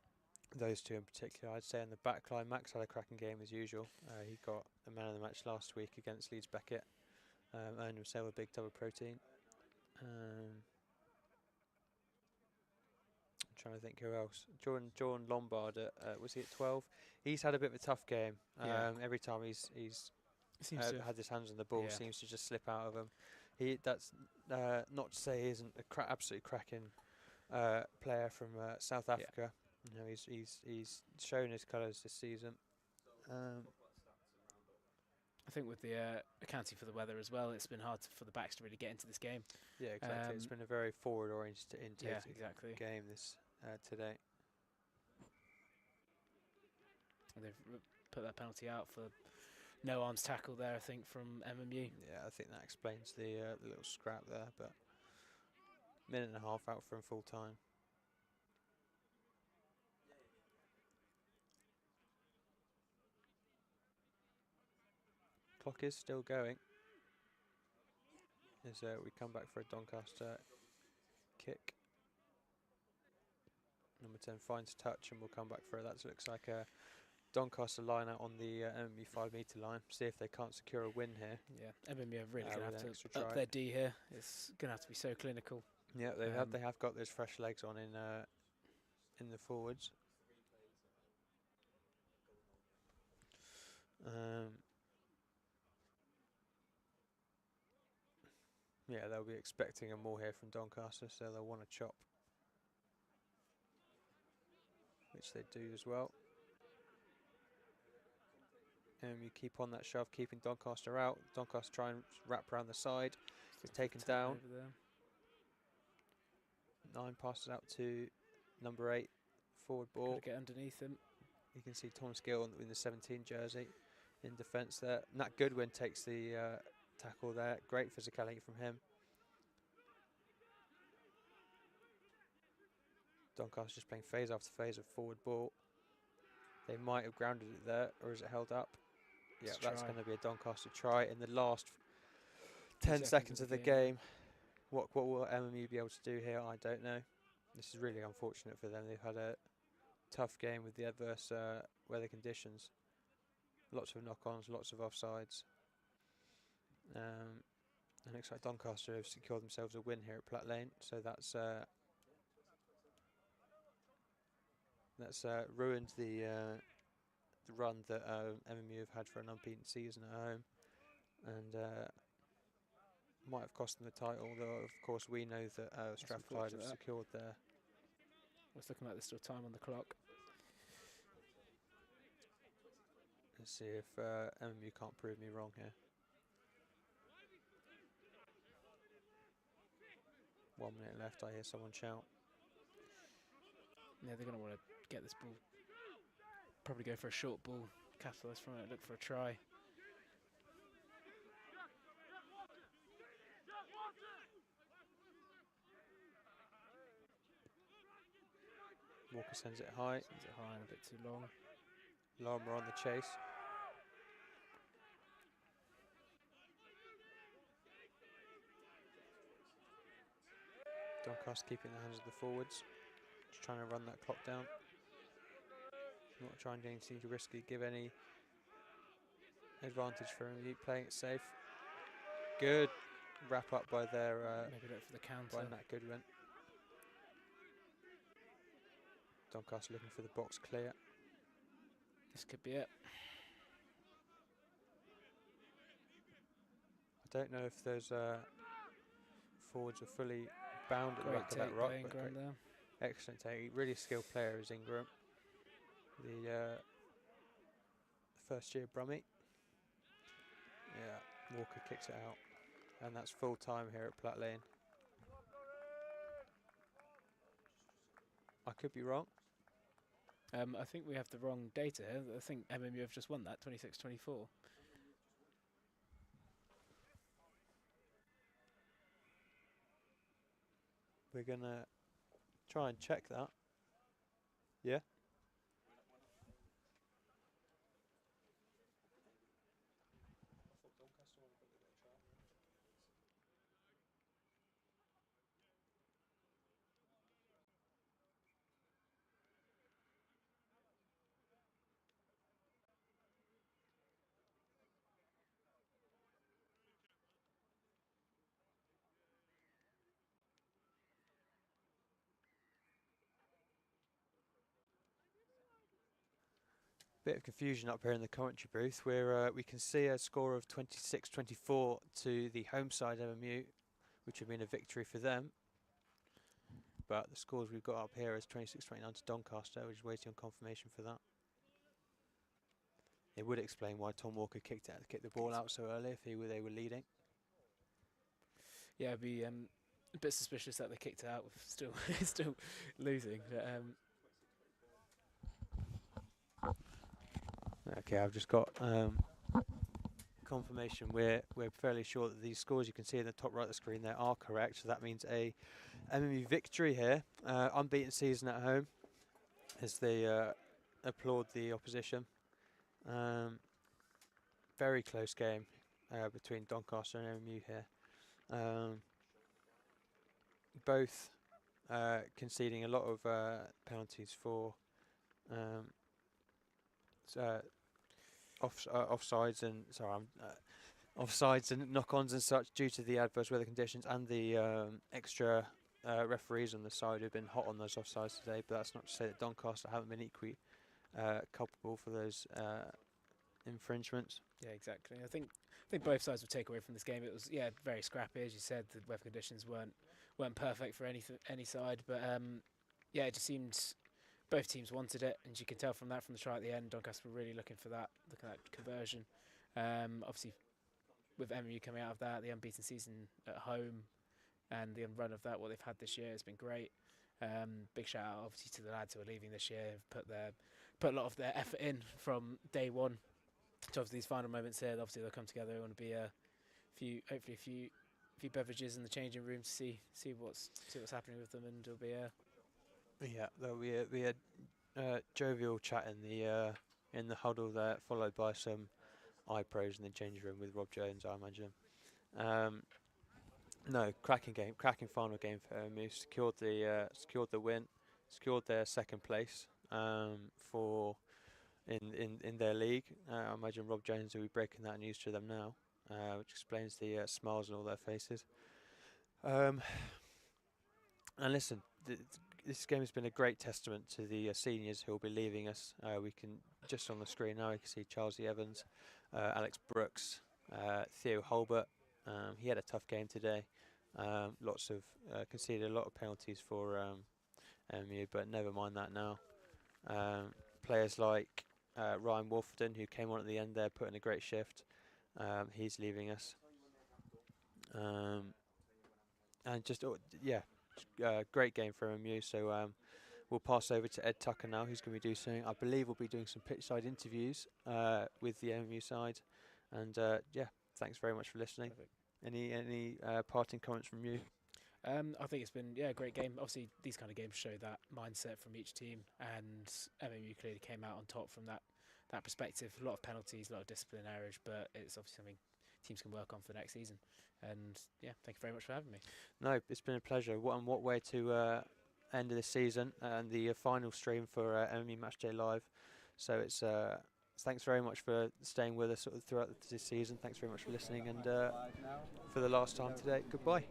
Those two in particular, I'd say in the back line. Max had a cracking game as usual. He got a man of the match last week against Leeds Beckett. Earned himself a big double protein. I'm trying to think who else. Jordan Lombard, was he at 12? He's had a bit of a tough game. Every time he's had his hands on the ball, seems to just slip out of him. That's not to say he isn't a absolutely cracking player from South Africa. You know, he's shown his colours this season. I think with the accounting for the weather as well, it's been hard for the backs to really get into this game. Yeah, exactly. It's been a very forward-oriented game this today. And they've put that penalty out for no arms tackle there, I think, from MMU. Yeah, I think that explains the little scrap there, but minute and a half out from full time. Clock is still going as we come back for a Doncaster kick. Number 10 finds touch and we'll come back for it. That looks like a Doncaster line out on the MMU 5 metre line. See if they can't secure a win here. Yeah, MMU are really going to have to up their D here. It's going to have to be so clinical. Yeah, they have got those fresh legs on in the forwards. Yeah, they'll be expecting a more here from Doncaster, so they'll want to chop, which they do as well. You keep on that shove, keeping Doncaster out. Doncaster try and wrap around the side. It's taken down. 9 passes out to number 8, forward ball. Gotta get underneath him. You can see Thomas Gill in the 17 jersey in defence there. Nat Goodwin takes the tackle there. Great physicality from him. Doncaster just playing phase after phase of forward ball. They might have grounded it there, or is it held up? Yeah, that's going to be a Doncaster try in the last 10 seconds of the game. What will MMU be able to do here? I don't know. This is really unfortunate for them. They've had a tough game with the adverse weather conditions. Lots of knock-ons, lots of offsides. And it looks like Doncaster have secured themselves a win here at Platt Lane. So that's ruined the run that MMU have had for an unbeaten season at home, and might have cost them the title. Though of course we know that Strathclyde have secured their. It's looking like there's still time on the clock. Let's see if MMU can't prove me wrong here. 1 minute left. I hear someone shout. Yeah, they're going to want to get this ball. Probably go for a short ball, capitalise from it, look for a try. Walker sends it high. Sends it high and a bit too long. Lorimer on the chase. Doncaster keeping the hands of the forwards. Just trying to run that clock down. Not trying to do anything risky, give any advantage for him, playing it safe. good wrap up by their Maybe look for the counter. by Nat Goodwin. Doncaster looking for the box clear. This could be it. I don't know if those forwards are fully bound at the back of that rock. But Ingram there. excellent take. Really skilled player is Ingram. The first year Brummie. Yeah, Walker kicks it out. And that's full time here at Platt Lane. I could be wrong. I think we have the wrong data here. I think MMU have just won that, 26-24. We're going to try and check that. Yeah. Bit of confusion up here in the commentary booth where we can see a score of 26-24 to the home side MMU, which would mean a victory for them. But the scores we've got up here is 26-29 to Doncaster, which is waiting on confirmation for that. It would explain why Tom Walker kicked the ball out so early if they were leading. Yeah, it'd be a bit suspicious that they kicked it out with still losing. But, okay, I've just got confirmation. We're fairly sure that these scores you can see in the top right of the screen there are correct. So that means a MMU victory here, unbeaten season at home, as they applaud the opposition. Very close game between Doncaster and MMU here. Both conceding a lot of penalties for offsides and offsides and knock-ons and such due to the adverse weather conditions and the extra referees on the side who've been hot on those offsides today. But that's not to say that Doncaster haven't been equally culpable for those infringements. yeah, exactly. I think both sides would take away from this game. It was very scrappy, as you said. The weather conditions weren't perfect for any side, but it just seemed both teams wanted it, and you can tell from the try at the end. Doncaster were really looking at that conversion. Obviously, with MMU coming out of that, the unbeaten season at home, and the run of that, what they've had this year has been great. Big shout out, obviously, to the lads who are leaving this year. Put a lot of their effort in from day one to obviously these final moments here. Obviously, they'll come together. They want to be hopefully a few beverages in the changing room to see what's happening with them, and it'll be Yeah, there'll be a jovial chat in the huddle there, followed by some eye pros in the changing room with Rob Jones, I imagine. No, cracking game, cracking final game for MMU. Secured the win, secured their second place in their league. I imagine Rob Jones will be breaking that news to them now, which explains the smiles on all their faces. And listen, this game has been a great testament to the seniors who will be leaving us. We can, just on the screen now, we can see Charlie Evans, Alex Brooks, Theo Holbert. He had a tough game today. Conceded a lot of penalties for MU, but never mind that now. Players like Ryan Wolfenden, who came on at the end there, put in a great shift. He's leaving us. And just, great game for MU. So we'll pass over to Ed Tucker now, who's going to be doing something. I believe we'll be doing some pitch-side interviews with the MU side. And thanks very much for listening. Perfect. Any parting comments from you? I think it's been a great game. Obviously, these kind of games show that mindset from each team, and MMU clearly came out on top from that perspective. A lot of penalties, a lot of discipline errors, but it's obviously something teams can work on for next season. And thank you very much for having me. No, it's been a pleasure. What way to end of this season and the final stream for MMU Matchday Live. So it's thanks very much for staying with us sort of throughout this season. Thanks very much for listening, and for the last time today, goodbye.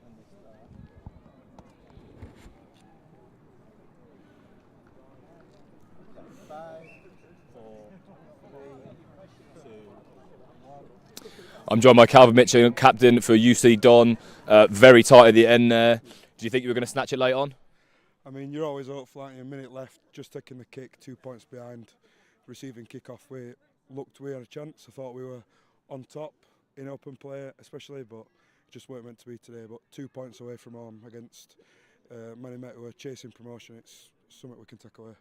I'm joined by Calvin Mitchell, captain for UCDON. Very tight at the end there. Do you think you were going to snatch it late on? I mean, you're always hopeful, aren't you? A minute left, just taking the kick, 2 points behind, receiving kickoff. We had a chance. I thought we were on top in open play, especially, but just weren't meant to be today. But 2 points away from home against Man United, who are chasing promotion. It's something we can take away.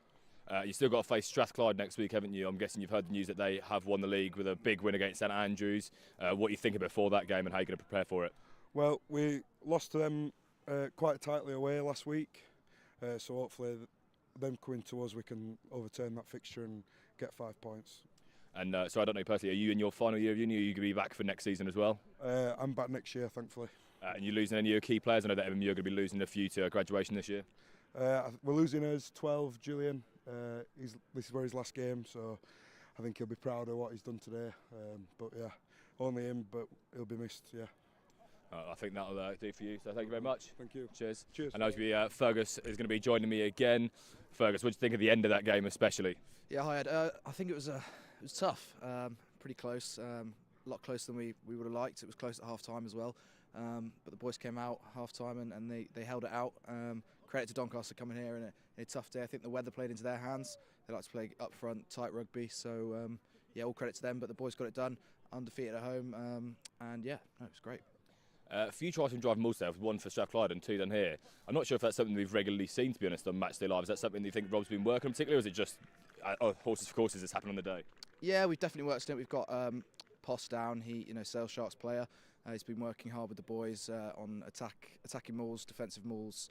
You still got to face Strathclyde next week, haven't you? I'm guessing you've heard the news that they have won the league with a big win against St Andrews. What are you thinking before that game and how you're going to prepare for it? Well, we lost to them quite tightly away last week, so hopefully them coming to us, we can overturn that fixture and get 5 points. And so I don't know personally, are you in your final year of uni, or are you going to be back for next season as well? I'm back next year, thankfully. And you're losing any of your key players? I know that MMU are going to be losing a few to graduation this year. We're losing us 12, Julian. This is where his last game, so I think he'll be proud of what he's done today. But yeah, only him, but he'll be missed, yeah. I think that'll do for you, so thank you very much. Thank you. Cheers. Cheers. And as Fergus is going to be joining me again. Fergus, what do you think of the end of that game especially? Yeah, hi Ed. I think it was tough, pretty close, a lot closer than we would have liked. It was close at half time as well, but the boys came out half time and they held it out. Credit to Doncaster coming here in a tough day. I think the weather played into their hands. They like to play up front, tight rugby, so yeah, all credit to them, but the boys got it done, undefeated at home, and yeah, no, it was great. A few tries from driving Mulster, one for Strathclyde and two done here. I'm not sure if that's something we've regularly seen, to be honest, on Matchday Live. Is that something you think Rob's been working on particularly, or is it just horses for courses that's happened on the day? Yeah, we've definitely worked on it. We've got Poss down, Sales Sharks player. He's been working hard with the boys on attacking mauls, defensive mauls,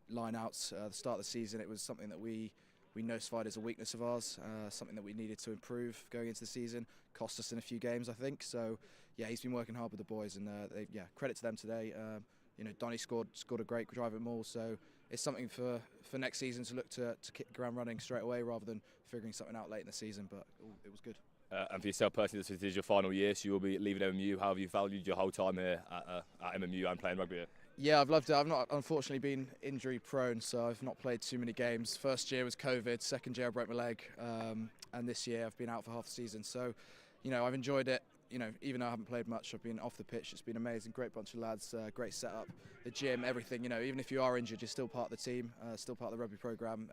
line outs. At the start of the season, it was something that we notified as a weakness of ours, something that we needed to improve going into the season. Cost us in a few games, I think. So yeah, he's been working hard with the boys, and credit to them today. Donny scored a great drive at maul, so it's something for next season to look to kick the ground running straight away rather than figuring something out late in the season. But it was good. And for yourself personally, this is your final year, so you will be leaving MMU. How have you valued your whole time here at MMU and playing rugby here? Yeah, I've loved it. I've not unfortunately been injury prone, so I've not played too many games. First year was COVID, second year I broke my leg, and this year I've been out for half the season. So, I've enjoyed it. Even though I haven't played much, I've been off the pitch. It's been amazing, great bunch of lads, great setup, the gym, everything. Even if you are injured, you're still part of the team, still part of the rugby programme.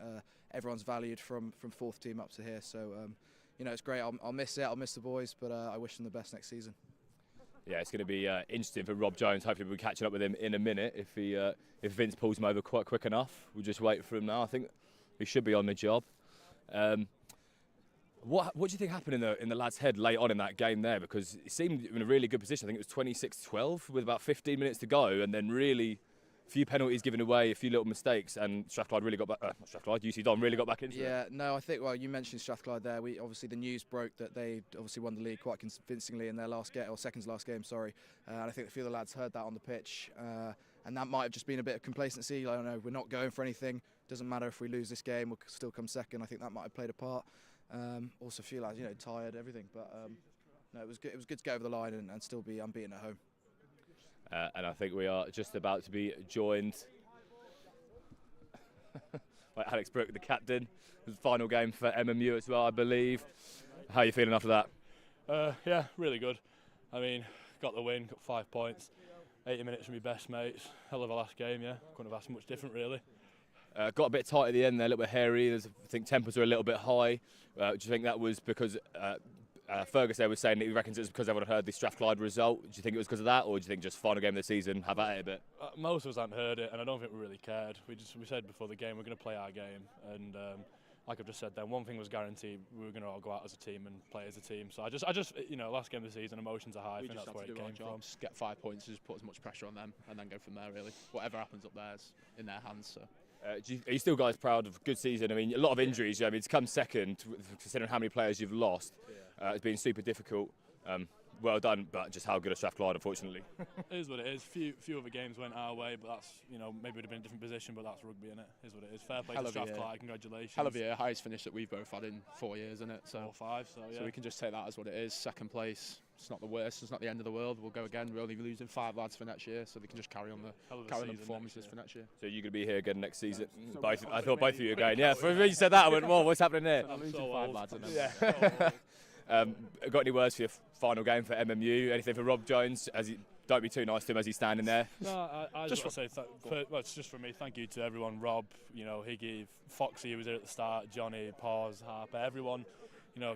Everyone's valued from fourth team up to here. So, it's great. I'll miss it. I'll miss the boys, but I wish them the best next season. Yeah, it's going to be interesting for Rob Jones. Hopefully we'll be catching up with him in a minute. If Vince pulls him over quite quick enough, we'll just wait for him now. I think he should be on the job. What do you think happened in the lad's head late on in that game there? Because he seemed in a really good position. I think it was 26-12 with about 15 minutes to go, and then really a few penalties given away, a few little mistakes, and Strathclyde really got back. UCDON really got back into it. Yeah, no, I think you mentioned Strathclyde there. Obviously the news broke that they obviously won the league quite convincingly in their last game, or second to last game, sorry. And I think a few of the lads heard that on the pitch, and that might have just been a bit of complacency. I don't know. We're not going for anything. Doesn't matter if we lose this game, we'll still come second. I think that might have played a part. Also, a few lads, tired, everything. But no, it was good. It was good to get over the line and still be unbeaten at home. And I think we are just about to be joined by Alex Brooke, the captain. The final game for MMU as well, I believe. How are you feeling after that? Yeah, really good. I mean, got the win, got 5 points. 80 minutes from my best mates. Hell of a last game, yeah. Couldn't have asked much different, really. Got a bit tight at the end there, a little bit hairy. I think tempers were a little bit high. Do you think that was because Fergus there was saying that he reckons it was because everyone had heard the Strathclyde result? Do you think it was because of that, or do you think just final game of the season, have at it a bit? Most of us hadn't heard it, and I don't think we really cared. We said before the game we're going to play our game, and like I've just said, then one thing was guaranteed: we were going to all go out as a team and play as a team. So I just, last game of the season, emotions are high. I think that's where it came from. Just get 5 points, just put as much pressure on them, and then go from there. Really, whatever happens up there is in their hands. So. Are you still guys proud of a good season? I mean, a lot of injuries. I mean, to come second, considering how many players you've lost, it's been super difficult. well done, but just how good is Strathclyde, unfortunately. It is what it is. Few other games went our way, but that's, maybe would have been a different position, but that's rugby, innit? Is what it is. Fair play to Strathclyde, congratulations. Hell of a year, highest finish that we've both had in 4 years, isn't it? So 4 or 5, so yeah. So we can just take that as what it is. Second place, it's not the worst, it's not the end of the world. We'll go again. We're only losing 5 lads for next year, so they can just carry on the performances for next year. So you're going to be here again next season? I thought both of you again. Yeah, for when you said that, I went, well, what's happening there? I'm losing 5 lads. Got any words for your final game for MMU? Anything for Rob Jones? Don't be too nice to him as he's standing there. No, I just want to say, it's just for me, thank you to everyone. Rob, Higgy, Foxy, who was there at the start, Johnny, Paz, Harper, everyone.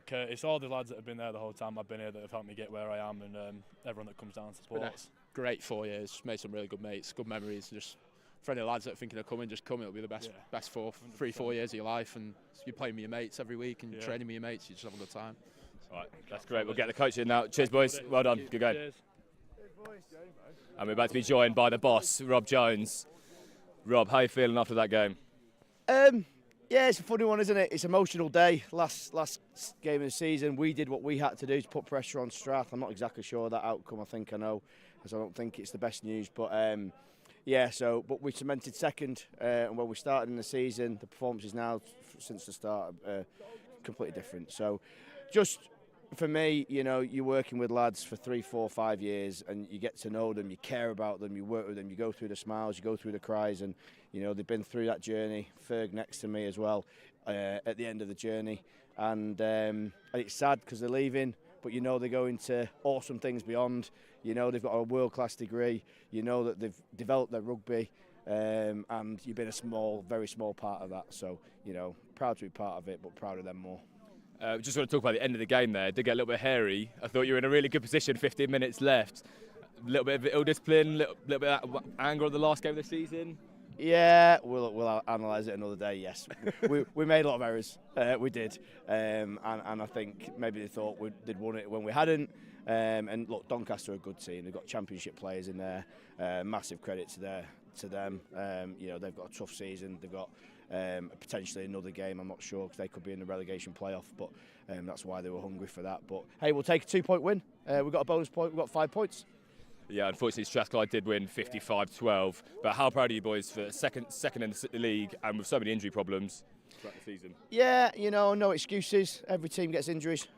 Curtis, all the lads that have been there the whole time I've been here that have helped me get where I am, and everyone that comes down and supports. Great 4 years, made some really good mates, good memories, and just for any lads that are thinking of coming, just come. It'll be the best 3-4 years of your life, and you're playing with your mates every week and training with your mates. You just have a good time. All right, that's great. We'll get the coach in now. Cheers, boys. Well done. Good game. Cheers. And we're about to be joined by the boss, Rob Jones. Rob, how are you feeling after that game? Yeah, it's a funny one, isn't it? It's an emotional day. Last game of the season, we did what we had to do to put pressure on Strath. I'm not exactly sure of that outcome. I think I know, because I don't think it's the best news. But but we cemented second. And when we started in the season, the performances now since the start are completely different. So, just for me, you're working with lads for 3, 4, 5 years, and you get to know them, you care about them, you work with them, you go through the smiles, you go through the cries, and they've been through that journey. Ferg next to me as well at the end of the journey, and it's sad because they're leaving, but they're going to awesome things beyond. They've got a world-class degree. That they've developed their rugby, and you've been a very small part of that. So proud to be part of it, but proud of them more. Just want to talk about the end of the game there. It did get a little bit hairy. I thought you were in a really good position, 15 minutes left. A little bit of ill discipline, a little bit of anger on the last game of the season. Yeah, we'll analyse it another day, yes. we made a lot of errors, we did. And I think maybe they thought they'd won it when we hadn't. And look, Doncaster are a good team. They've got championship players in there. Massive credit to them. They've got a tough season. They've got potentially another game, I'm not sure, because they could be in the relegation playoff, but that's why they were hungry for that. But hey, we'll take a 2-point win. We've got a bonus point, we've got 5 points. Yeah, unfortunately Strathclyde did win 55-12, but how proud are you boys for second in the league and with so many injury problems throughout the season? Yeah, no excuses. Every team gets injuries.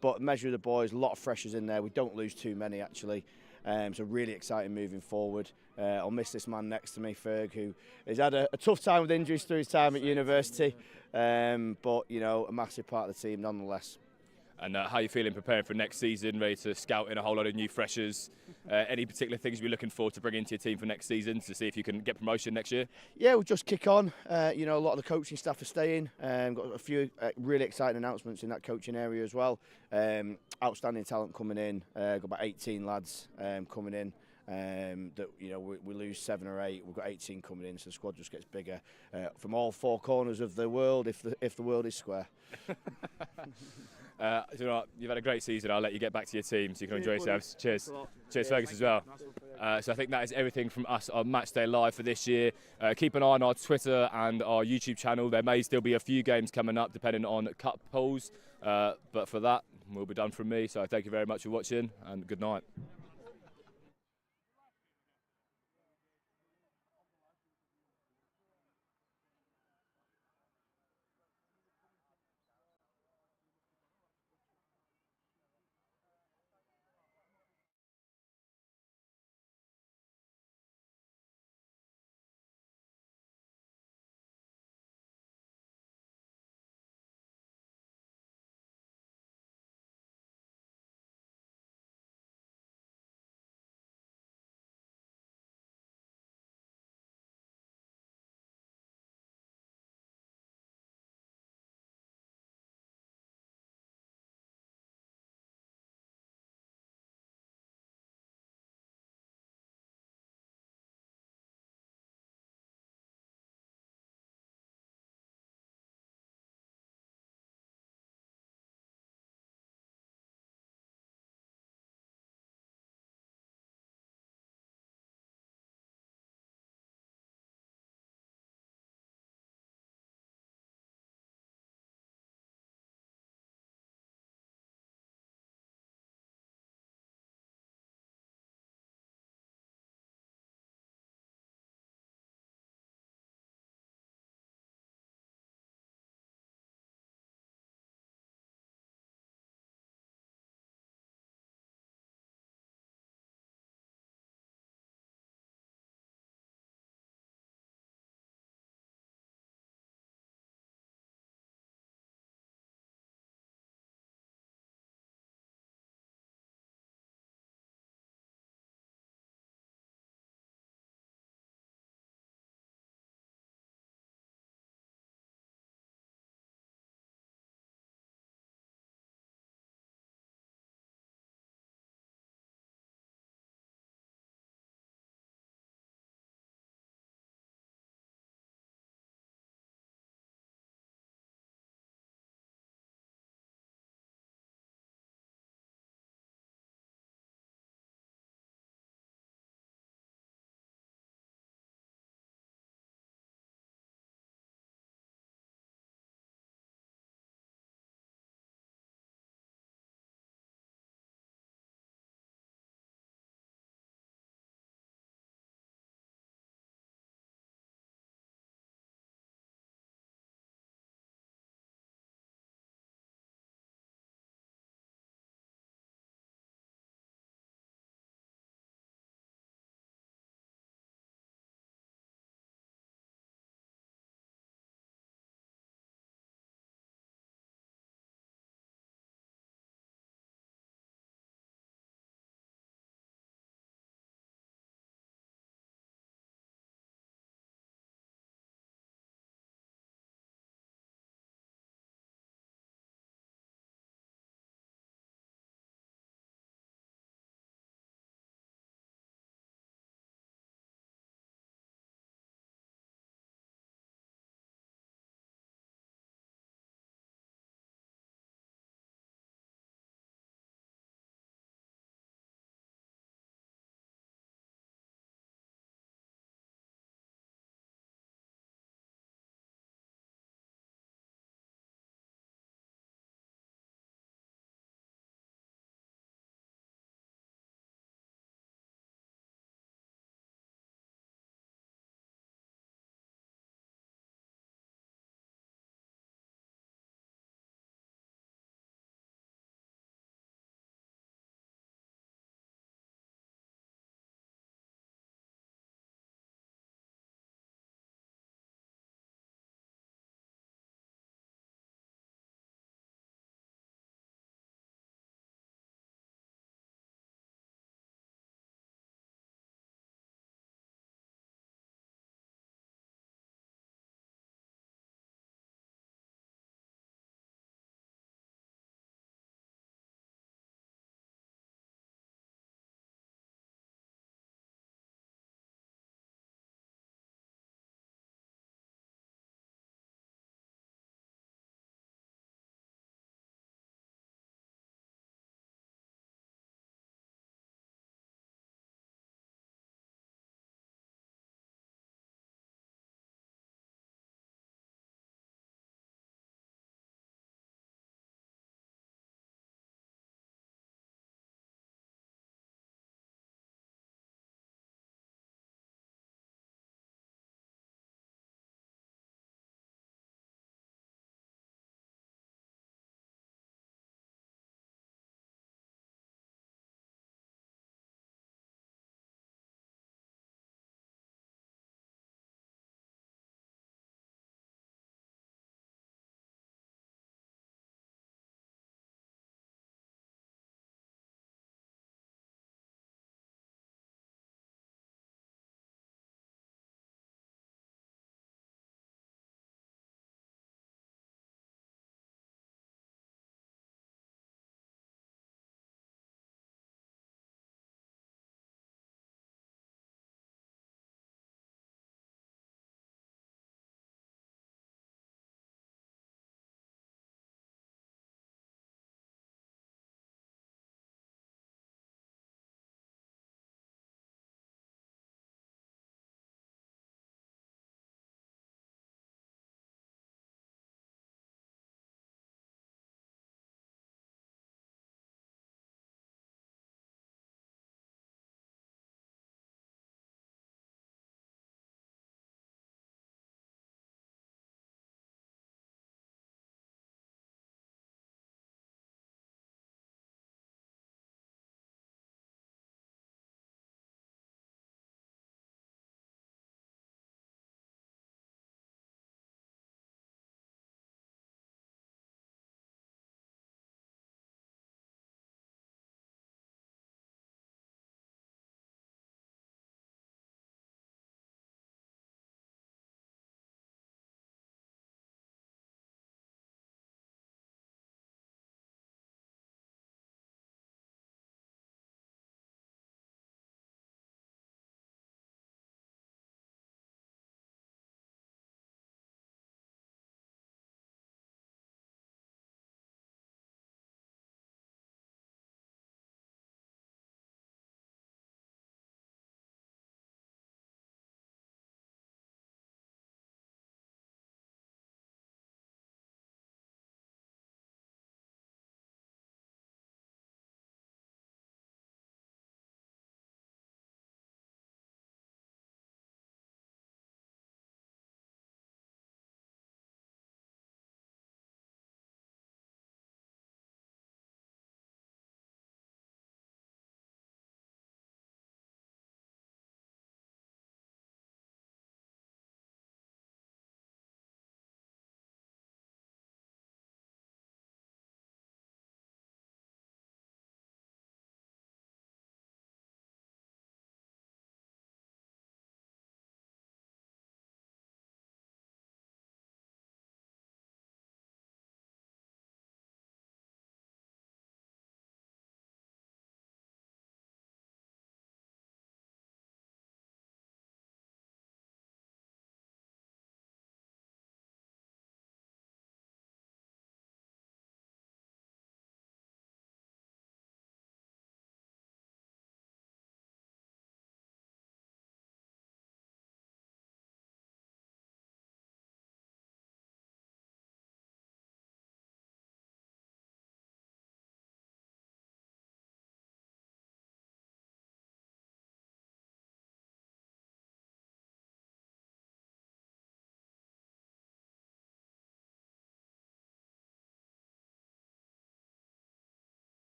But measure of the boys, a lot of freshers in there. We don't lose too many actually. So really exciting moving forward. I'll miss this man next to me, Ferg, who has had a tough time with injuries through his time at university, but a massive part of the team nonetheless. And how are you feeling preparing for next season, ready to scout in a whole lot of new freshers? Any particular things you'll be looking for to bring into your team for next season to see if you can get promotion next year? Yeah, we'll just kick on. A lot of the coaching staff are staying. Got a few really exciting announcements in that coaching area as well. Outstanding talent coming in. Got about 18 lads coming in. We lose 7 or 8. We've got 18 coming in, so the squad just gets bigger from all 4 corners of the world, if the world is square. You've had a great season. I'll let you get back to your team so you can enjoy yourselves. Cheers. Cheers, Fergus, as well. So I think that is everything from us on Matchday Live for this year. Keep an eye on our Twitter and our YouTube channel. There may still be a few games coming up depending on cup polls. But for that, we'll be done from me. So thank you very much for watching and good night.